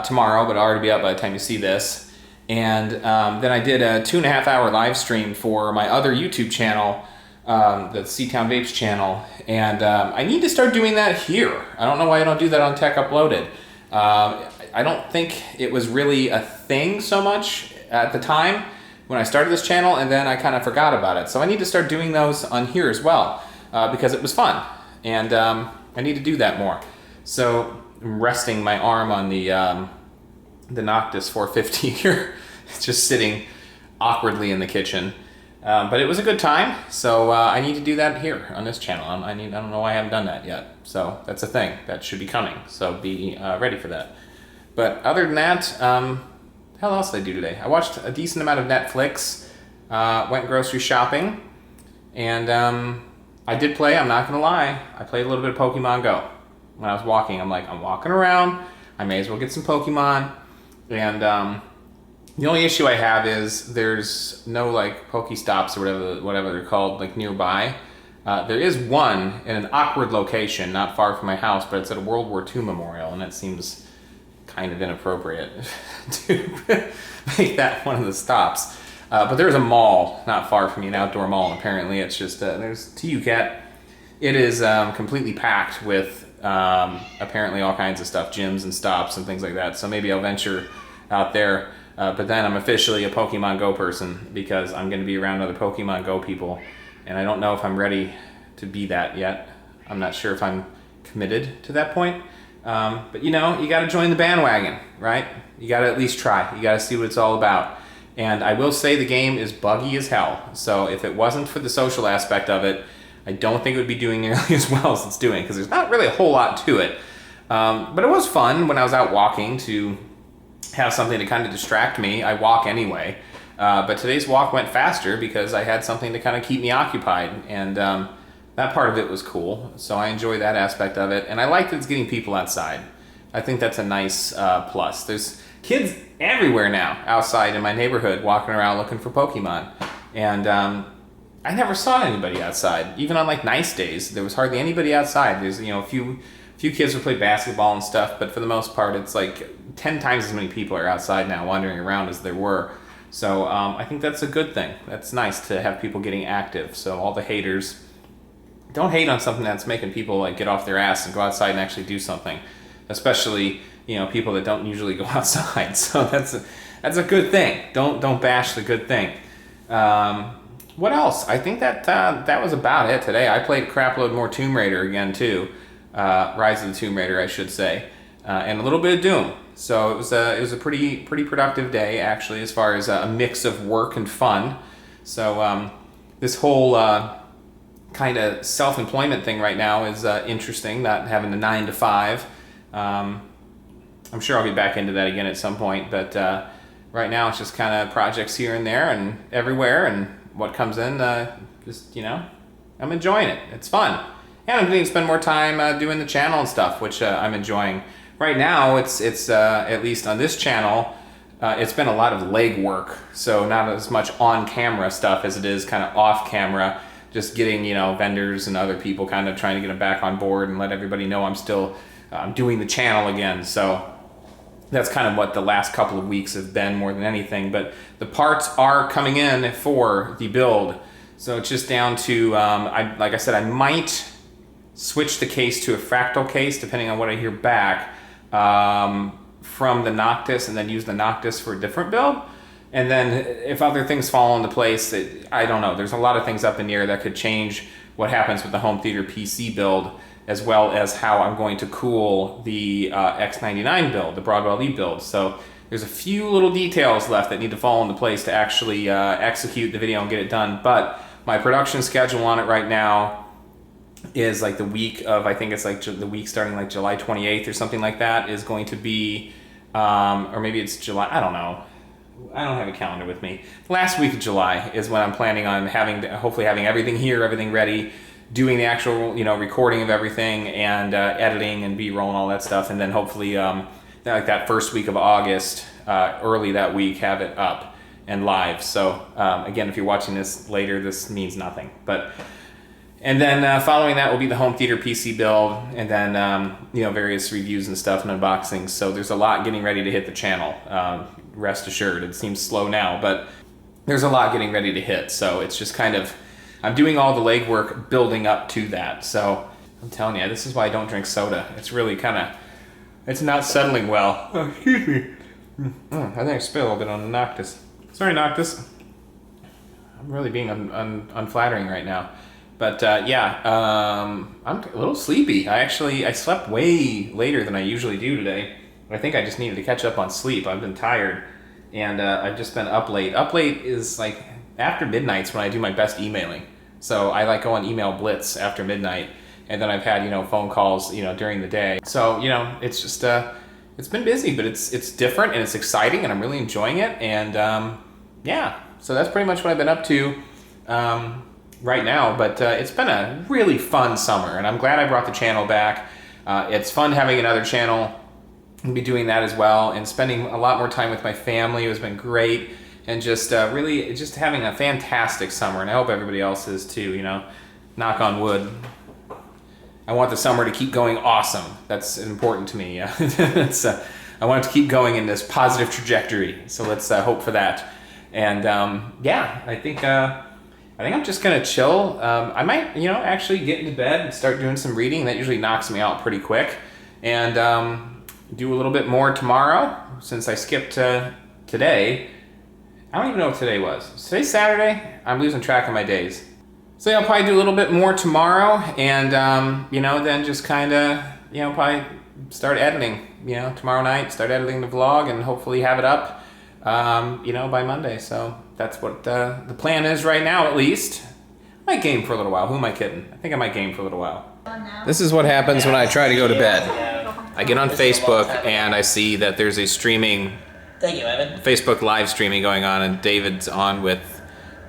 S1: tomorrow, but already be up by the time you see this. And then I did a 2.5-hour live stream for my other YouTube channel, the C-Town Vapes channel, and I need to start doing that here. I don't know why I don't do that on Tech Uploaded. I don't think it was really a thing so much at the time when I started this channel, and then I kind of forgot about it. So I need to start doing those on here as well, because it was fun, and I need to do that more. So I'm resting my arm on the Noctis 450 here. It's just sitting awkwardly in the kitchen. But it was a good time, so I need to do that here on this channel. I don't know why I haven't done that yet. So that's a thing that should be coming. So be ready for that. But other than that, what the hell else did I do today? I watched a decent amount of Netflix, went grocery shopping, and I did play, I'm not gonna lie, I played a little bit of Pokemon Go. When I was walking, I'm like, I'm walking around, I may as well get some Pokemon, and the only issue I have is there's no like Pokestops or whatever they're called like nearby. There is one in an awkward location not far from my house, but it's at a World War II memorial, and it seems kind of inappropriate to make that one of the stops. But there's a mall not far from me, an outdoor mall, and apparently it's just, there's TU Cat. It is completely packed with apparently all kinds of stuff, gyms and stops and things like that, so maybe I'll venture out there. But then I'm officially a Pokemon Go person because I'm going to be around other Pokemon Go people, and I don't know if I'm ready to be that yet. I'm not sure if I'm committed to that point. But you know, you got to join the bandwagon, right? You got to at least try. You got to see what it's all about. And I will say the game is buggy as hell. So if it wasn't for the social aspect of it, I don't think it would be doing nearly as well as it's doing, because there's not really a whole lot to it. But it was fun when I was out walking to have something to kind of distract me. I walk anyway, but today's walk went faster because I had something to kind of keep me occupied, and that part of it was cool, so I enjoy that aspect of it, and I like that it's getting people outside. I think that's a nice plus. There's kids everywhere now outside in my neighborhood walking around looking for Pokemon, and I never saw anybody outside. Even on like nice days, there was hardly anybody outside. There's, you know, a few kids who play basketball and stuff, but for the most part, it's like 10 times as many people are outside now wandering around as there were. So I think that's a good thing. That's nice to have people getting active. So all the haters, don't hate on something that's making people like get off their ass and go outside and actually do something. Especially, you know, people that don't usually go outside. So that's a good thing. Don't bash the good thing. What else? I think that was about it today. I played a crap load more Tomb Raider again too. Rise of the Tomb Raider, I should say, and a little bit of Doom. So it was a pretty productive day actually, as far as a mix of work and fun. So this whole kind of self-employment thing right now is interesting, not having a 9 to 5. I'm sure I'll be back into that again at some point, but right now it's just kind of projects here and there and everywhere, and what comes in, just, you know, I'm enjoying it. It's fun. And I'm getting to spend more time doing the channel and stuff, which I'm enjoying. Right now, it's at least on this channel, it's been a lot of leg work, so not as much on-camera stuff as it is kind of off-camera, just getting, you know, vendors and other people kind of trying to get them back on board and let everybody know I'm still doing the channel again. So that's kind of what the last couple of weeks have been more than anything. But the parts are coming in for the build. So it's just down to, like I said, I might switch the case to a fractal case depending on what I hear back from the Noctis, and then use the Noctis for a different build. And then if other things fall into place, I don't know. There's a lot of things up in the air that could change what happens with the home theater PC build, as well as how I'm going to cool the X99 build, the Broadwell-E build. So there's a few little details left that need to fall into place to actually execute the video and get it done. But my production schedule on it right now is like the week of, I think it's like the week starting like July 28th or something like that, is going to be, or maybe it's July, I don't know. I don't have a calendar with me. Last week of July is when I'm planning on hopefully having everything here, everything ready, doing the actual, you know, recording of everything, and editing and B-roll and all that stuff, and then hopefully like that first week of August, early that week, have it up and live. So again, if you're watching this later, this means nothing. And then following that will be the home theater PC build, and then you know, various reviews and stuff and unboxings. So there's a lot getting ready to hit the channel. Rest assured, it seems slow now, but there's a lot getting ready to hit. So it's just kind of, I'm doing all the legwork building up to that. So I'm telling you, this is why I don't drink soda. It's really kind of, it's not settling well. Oh, excuse me. I think I spilled a little bit on the Noctis. Sorry, Noctis. I'm really being unflattering right now. But yeah, I'm a little sleepy. I slept way later than I usually do today. I think I just needed to catch up on sleep. I've been tired, and I've just been up late. Up late is like after midnight's when I do my best emailing. So I like go on email blitz after midnight, and then I've had, you know, phone calls, you know, during the day. So, you know, it's just it's been busy, but it's different and it's exciting, and I'm really enjoying it. And yeah, so that's pretty much what I've been up to right now. But it's been a really fun summer, and I'm glad I brought the channel back. It's fun having another channel. I'll be doing that as well, and spending a lot more time with my family. It has been great, and just really just having a fantastic summer, and I hope everybody else is too, you know, knock on wood. I want the summer to keep going awesome. That's important to me. It's, I want it to keep going in this positive trajectory, so let's hope for that. And yeah, I think I'm just gonna chill. I might, you know, actually get into bed and start doing some reading. That usually knocks me out pretty quick. And do a little bit more tomorrow, since I skipped today. I don't even know what today was. Today's Saturday? I'm losing track of my days. So yeah, I'll probably do a little bit more tomorrow, and you know, then just kind of, you know, probably start editing, you know, tomorrow night, start editing the vlog, and hopefully have it up, you know, by Monday. So that's what the plan is right now, at least. I might game for a little while. Who am I kidding? I think I might game for a little while. This is what happens when I try to go to bed. I get on Facebook and I see that there's a streaming,
S2: thank you, Evan,
S1: Facebook live streaming going on, and David's on with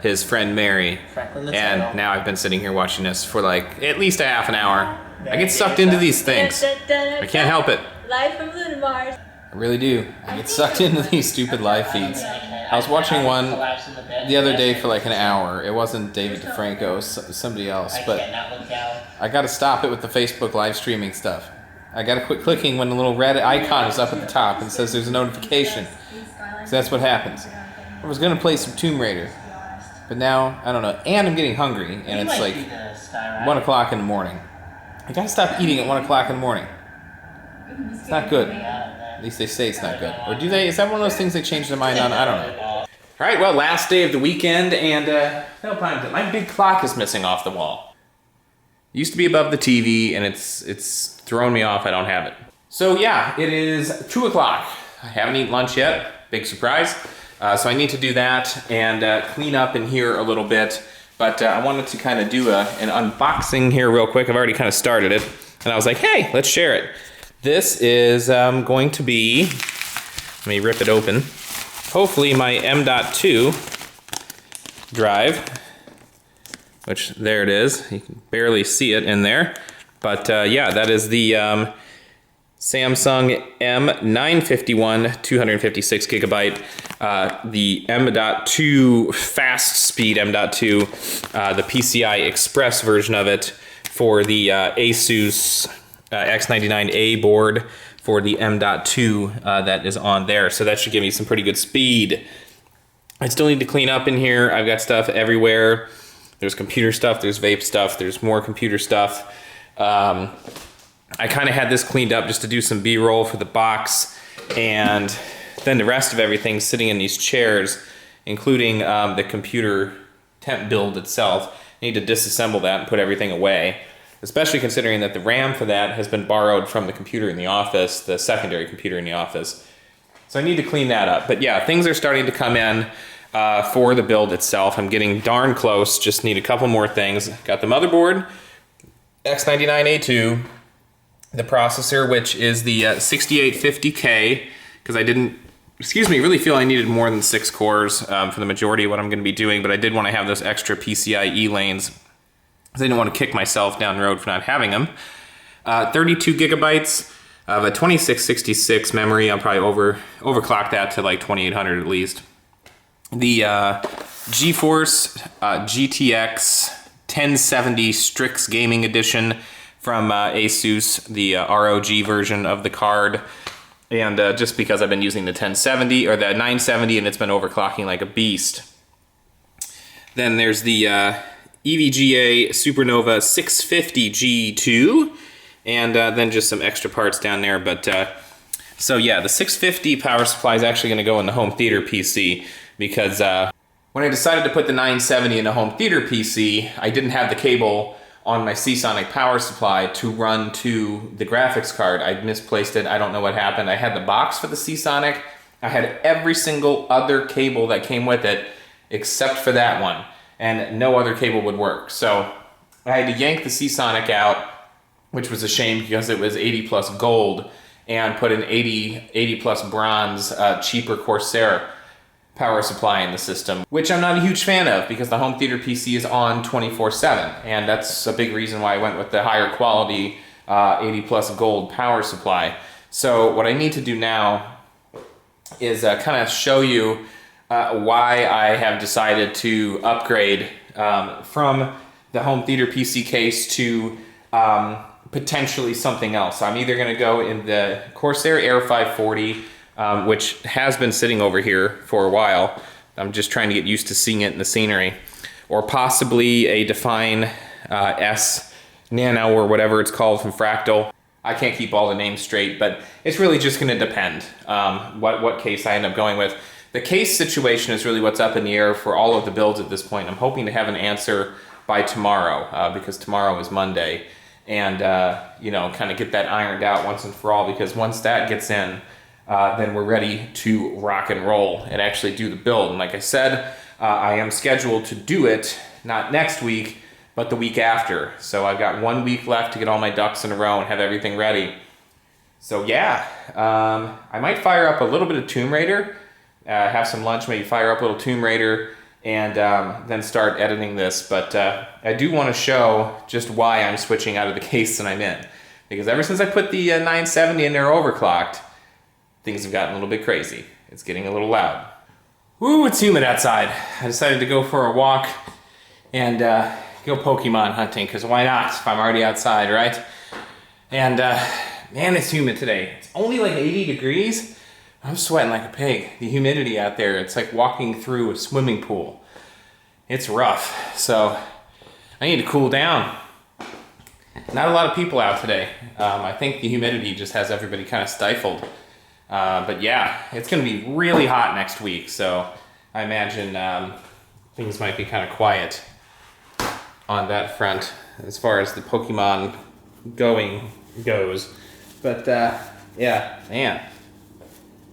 S1: his friend Mary. And now I've been sitting here watching this for like at least a half an hour. I get sucked into these things. I can't help it.
S3: Live from Lunar Mars.
S1: I really do. I get sucked into these stupid live feeds. I was watching one the other day for like an hour. It wasn't David DeFranco, somebody else, but I gotta stop it with the Facebook live streaming stuff. I gotta quit clicking when the little red icon is up at the top and says there's a notification. So that's what happens. I was gonna play some Tomb Raider, but now, I don't know. And I'm getting hungry, and it's like 1 o'clock in the morning. I gotta stop eating at 1 o'clock in the morning. It's not good. At least they say it's not good. Or do they? Is that one of those things they change their mind on? I don't know. All right, well, last day of the weekend, and my big clock is missing off the wall. It used to be above the TV, and it's thrown me off. I don't have it. So yeah, it is 2 o'clock. I haven't eaten lunch yet. Big surprise. So I need to do that and clean up in here a little bit. But I wanted to kind of do an unboxing here real quick. I've already kind of started it. And I was like, hey, let's share it. This is going to be, let me rip it open. Hopefully my M.2 drive, which there it is. You can barely see it in there. But yeah, that is the Samsung M951 256 gigabyte. The M.2 fast speed M.2, the PCI Express version of it for the Asus X99A board for the M.2 that is on there. So that should give me some pretty good speed. I still need to clean up in here. I've got stuff everywhere. There's computer stuff, there's vape stuff, there's more computer stuff. I kind of had this cleaned up just to do some B-roll for the box, and then the rest of everything sitting in these chairs, including the computer temp build itself. I need to disassemble that and put everything away, especially considering that the RAM for that has been borrowed from the computer in the office, the secondary computer in the office. So I need to clean that up. But yeah, things are starting to come in for the build itself. I'm getting darn close, just need a couple more things. Got the motherboard, X99A2, the processor, which is the 6850K, because I didn't, really feel I needed more than 6 cores for the majority of what I'm going to be doing, but I did want to have those extra PCIe lanes, because I didn't want to kick myself down the road for not having them. 32 gigabytes of a 2666 memory. I'll probably overclock that to like 2800 at least. The GeForce GTX 1070 Strix Gaming Edition from Asus, the ROG version of the card. And just because I've been using the 1070 or the 970 and it's been overclocking like a beast. Then there's the EVGA Supernova 650 G2, and then just some extra parts down there. But so yeah, the 650 power supply is actually going to go in the home theater PC, because when I decided to put the 970 in a home theater PC, I didn't have the cable on my Seasonic power supply to run to the graphics card. I misplaced it. I don't know what happened. I had the box for the Seasonic. I had every single other cable that came with it except for that one, and no other cable would work. So I had to yank the Seasonic out, which was a shame because it was 80 plus gold, and put an 80 plus bronze cheaper Corsair power supply in the system, which I'm not a huge fan of because the home theater PC is on 24/7, and that's a big reason why I went with the higher quality 80 plus gold power supply. So what I need to do now is kind of show you why I have decided to upgrade from the home theater PC case to potentially something else. I'm either going to go in the Corsair Air 540, which has been sitting over here for a while. I'm just trying to get used to seeing it in the scenery. Or possibly a Define S Nano or whatever it's called from Fractal. I can't keep all the names straight, but it's really just going to depend what case I end up going with. The case situation is really what's up in the air for all of the builds at this point. I'm hoping to have an answer by tomorrow, because tomorrow is Monday. And, you know, kind of get that ironed out once and for all, because once that gets in, then we're ready to rock and roll and actually do the build. And like I said, I am scheduled to do it, not next week, but the week after. So I've got 1 week left to get all my ducks in a row and have everything ready. So yeah, I might fire up a little bit of Tomb Raider, have some lunch, maybe fire up a little Tomb Raider, and then start editing this. But I do want to show just why I'm switching out of the case that I'm in. Because ever since I put the 970 in there overclocked, things have gotten a little bit crazy. It's getting a little loud. Woo, it's humid outside. I decided to go for a walk and go Pokemon hunting, because why not if I'm already outside, right? And man, it's humid today. It's only like 80 degrees. I'm sweating like a pig. The humidity out there, it's like walking through a swimming pool. It's rough, so I need to cool down. Not a lot of people out today. I think the humidity just has everybody kind of stifled. But yeah, it's going to be really hot next week, so I imagine things might be kind of quiet on that front as far as the Pokemon going goes. But yeah, man,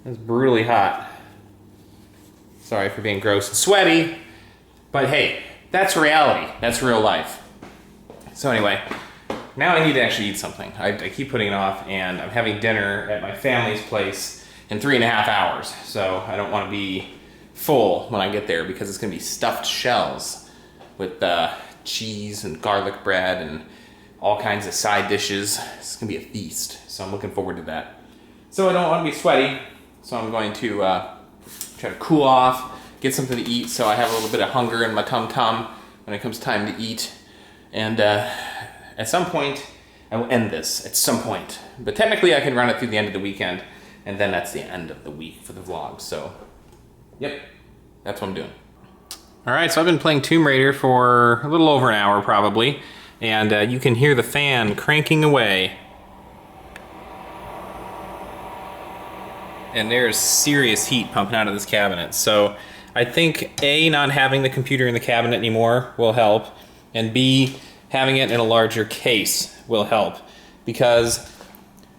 S1: it's brutally hot. Sorry for being gross and sweaty, but hey, that's reality. That's real life. So anyway, now I need to actually eat something. I keep putting it off, and I'm having dinner at my family's place in 3.5 hours. So I don't want to be full when I get there because it's going to be stuffed shells with cheese and garlic bread and all kinds of side dishes. It's going to be a feast. So I'm looking forward to that. So I don't want to be sweaty. So I'm going to try to cool off, get something to eat so I have a little bit of hunger in my tum-tum when it comes time to eat. And at some point, I will end this, at some point. But technically I can run it through the end of the weekend, and then that's the end of the week for the vlog. So, yep, that's what I'm doing. All right, so I've been playing Tomb Raider for a little over an hour probably, and you can hear the fan cranking away. And there's serious heat pumping out of this cabinet. So I think A, not having the computer in the cabinet anymore will help, and B, having it in a larger case will help. Because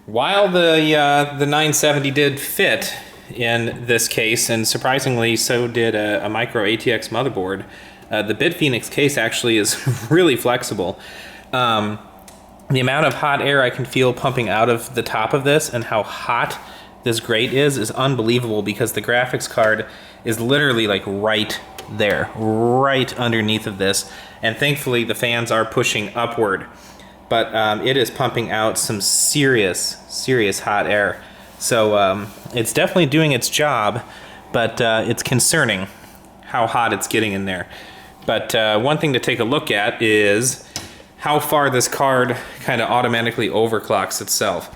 S1: while the 970 did fit in this case, and surprisingly so did a micro ATX motherboard, the BitPhoenix case actually is really flexible. The amount of hot air I can feel pumping out of the top of this and how hot this grate is unbelievable, because the graphics card is literally like right there, right underneath of this, and thankfully the fans are pushing upward, but it is pumping out some serious hot air. So it's definitely doing its job, but it's concerning how hot it's getting in there. But one thing to take a look at is how far this card kind of automatically overclocks itself.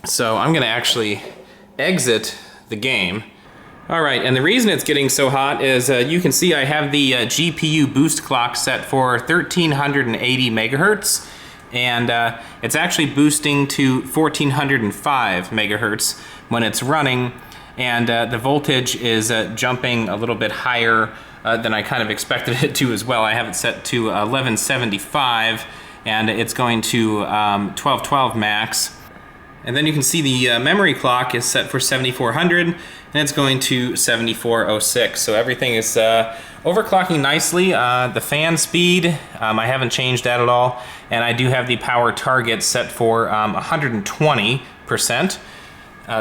S1: So I'm gonna actually exit the game. All right, and the reason it's getting so hot is you can see I have the GPU boost clock set for 1380 megahertz, and it's actually boosting to 1405 megahertz when it's running, and the voltage is jumping a little bit higher than I kind of expected it to as well. I have it set to 1175, and it's going to 1212 max. And then you can see the memory clock is set for 7400, and it's going to 7406. So everything is overclocking nicely. The fan speed, I haven't changed that at all. And I do have the power target set for 120%.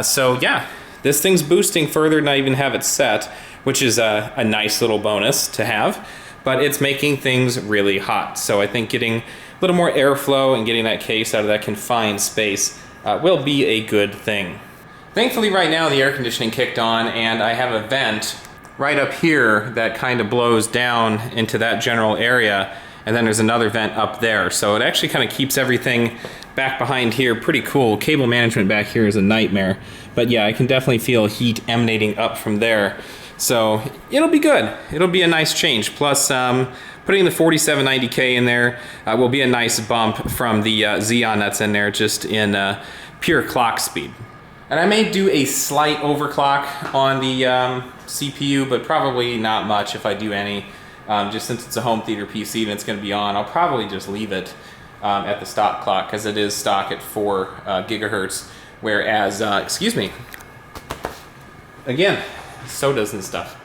S1: So yeah, this thing's boosting further than I even have it set, which is a nice little bonus to have. But it's making things really hot. So I think getting a little more airflow and getting that case out of that confined space will be a good thing. Thankfully right now the air conditioning kicked on, and I have a vent right up here that kind of blows down into that general area, and then there's another vent up there. So it actually kind of keeps everything back behind here pretty cool. Cable management back here is a nightmare, but yeah, I can definitely feel heat emanating up from there. So it'll be good. It'll be a nice change. Plus putting the 4790K in there will be a nice bump from the Xeon that's in there, just in pure clock speed. And I may do a slight overclock on the CPU, but probably not much if I do any. Just since it's a home theater PC and it's going to be on, I'll probably just leave it at the stock clock, because it is stock at 4 gigahertz, whereas, excuse me, again, sodas and stuff.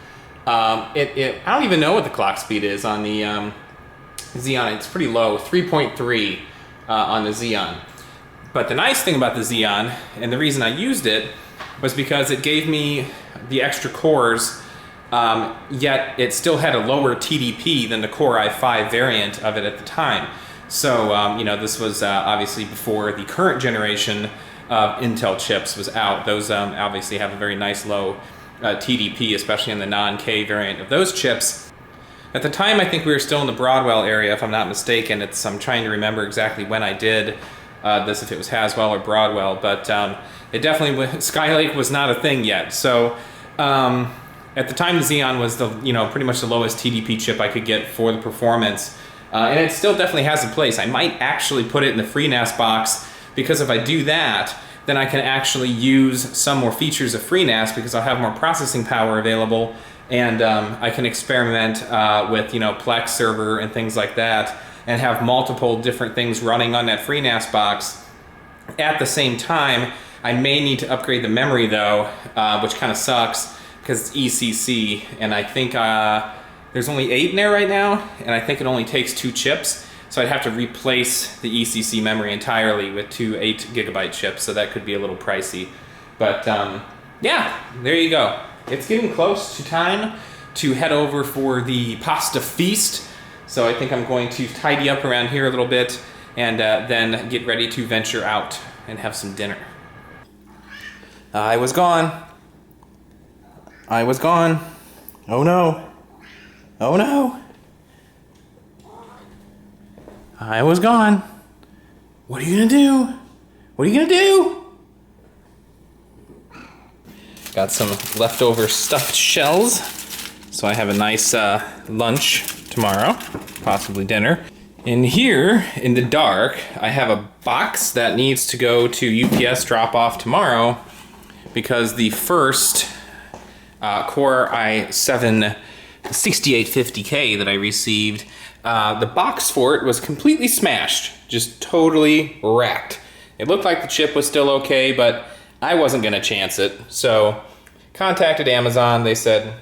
S1: I don't even know what the clock speed is on the Xeon. It's pretty low, 3.3 on the Xeon. But the nice thing about the Xeon, and the reason I used it, was because it gave me the extra cores, yet it still had a lower TDP than the Core i5 variant of it at the time. So, you know, this was obviously before the current generation of Intel chips was out. Those obviously have a very nice low TDP, especially in the non-K variant of those chips. At the time, I think we were still in the Broadwell area, if I'm not mistaken. I'm trying to remember exactly when I did this, if it was Haswell or Broadwell, but it definitely, Skylake was not a thing yet. So at the time, the Xeon was pretty much the lowest TDP chip I could get for the performance, and it still definitely has a place. I might actually put it in the FreeNAS box, because if I do that, then I can actually use some more features of FreeNAS, because I'll have more processing power available, and I can experiment with Plex server and things like that, and have multiple different things running on that FreeNAS box. At the same time, I may need to upgrade the memory though, which kind of sucks because it's ECC, and I think There's only 8 in there right now, and I think it only takes 2 chips. So I'd have to replace the ECC memory entirely with 2 8GB chips, so that could be a little pricey. But yeah, there you go. It's getting close to time to head over for the pasta feast. So I think I'm going to tidy up around here a little bit and then get ready to venture out and have some dinner. I was gone. I was gone. Oh no. Oh no. I was gone. What are you gonna do? What are you gonna do? Got some leftover stuffed shells. So I have a nice lunch tomorrow, possibly dinner. In here, in the dark, I have a box that needs to go to UPS drop off tomorrow because the first Core i7 6850K that I received, the box for it was completely smashed, just totally wrecked. It looked like the chip was still okay, but I wasn't gonna chance it. So contacted Amazon, they said,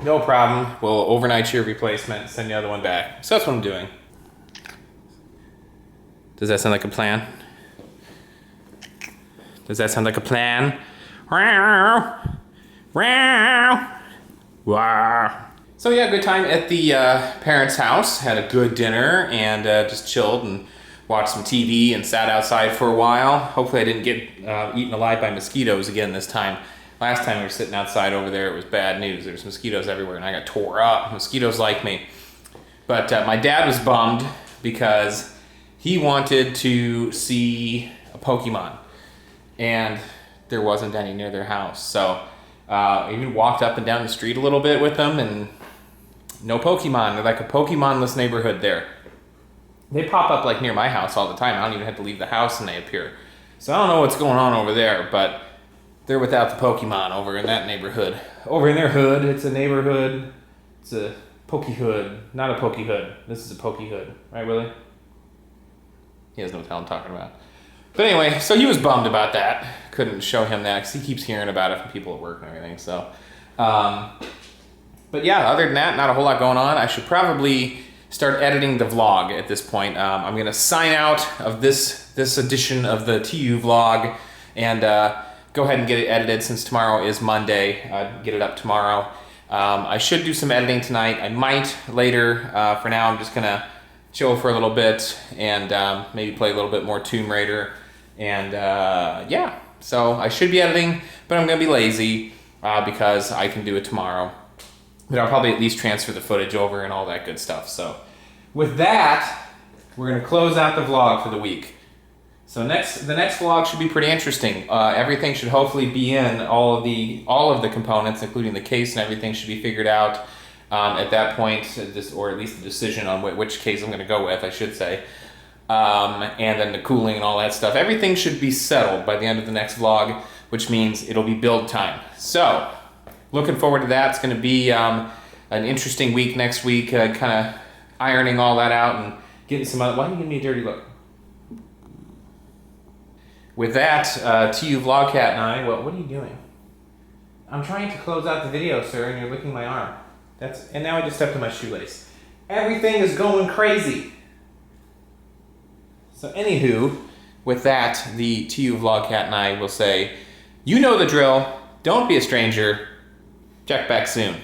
S1: no problem, we'll overnight your replacement, send the other one back. So that's what I'm doing. Does that sound like a plan? Does that sound like a plan? Wow. So yeah, good time at the parents' house. Had a good dinner and just chilled and watched some TV and sat outside for a while. Hopefully I didn't get eaten alive by mosquitoes again this time. Last time we were sitting outside over there, it was bad news. There's mosquitoes everywhere and I got tore up. Mosquitoes like me. But my dad was bummed because he wanted to see a Pokemon and there wasn't any near their house. So I even walked up and down the street a little bit with them and no Pokemon. They're like a Pokemon-less neighborhood there. They pop up like near my house all the time. I don't even have to leave the house and they appear. So I don't know what's going on over there, but they're without the Pokemon over in that neighborhood. Over in their hood, it's a neighborhood. It's a Pokehood, not a Pokehood. This is a Pokehood, right, Willie? He doesn't know what the hell I'm talking about. But anyway, so he was bummed about that. Couldn't show him that because he keeps hearing about it from people at work and everything. So, but yeah, other than that, not a whole lot going on. I should probably start editing the vlog at this point. I'm gonna sign out of this edition of the TUVlog and go ahead and get it edited since tomorrow is Monday. Get it up tomorrow. I should do some editing tonight. I might later. For now, I'm just gonna chill for a little bit and maybe play a little bit more Tomb Raider. And yeah, so I should be editing, but I'm gonna be lazy because I can do it tomorrow. But I'll probably at least transfer the footage over and all that good stuff. So with that, we're gonna close out the vlog for the week. So the next vlog should be pretty interesting. Everything should hopefully be in, all of the components, including the case and everything should be figured out at that point, or at least the decision on which case I'm going to go with, I should say. And then the cooling and all that stuff. Everything should be settled by the end of the next vlog, which means it'll be build time. So looking forward to that. It's going to be an interesting week next week, kind of ironing all that out and getting some other. Why are you giving me a dirty look? With that, TUVlog Cat and I, what are you doing? I'm trying to close out the video, sir, and you're licking my arm. And now I just stepped on my shoelace. Everything is going crazy. So anywho, with that, the TUVlog Cat and I will say, you know the drill, don't be a stranger, check back soon.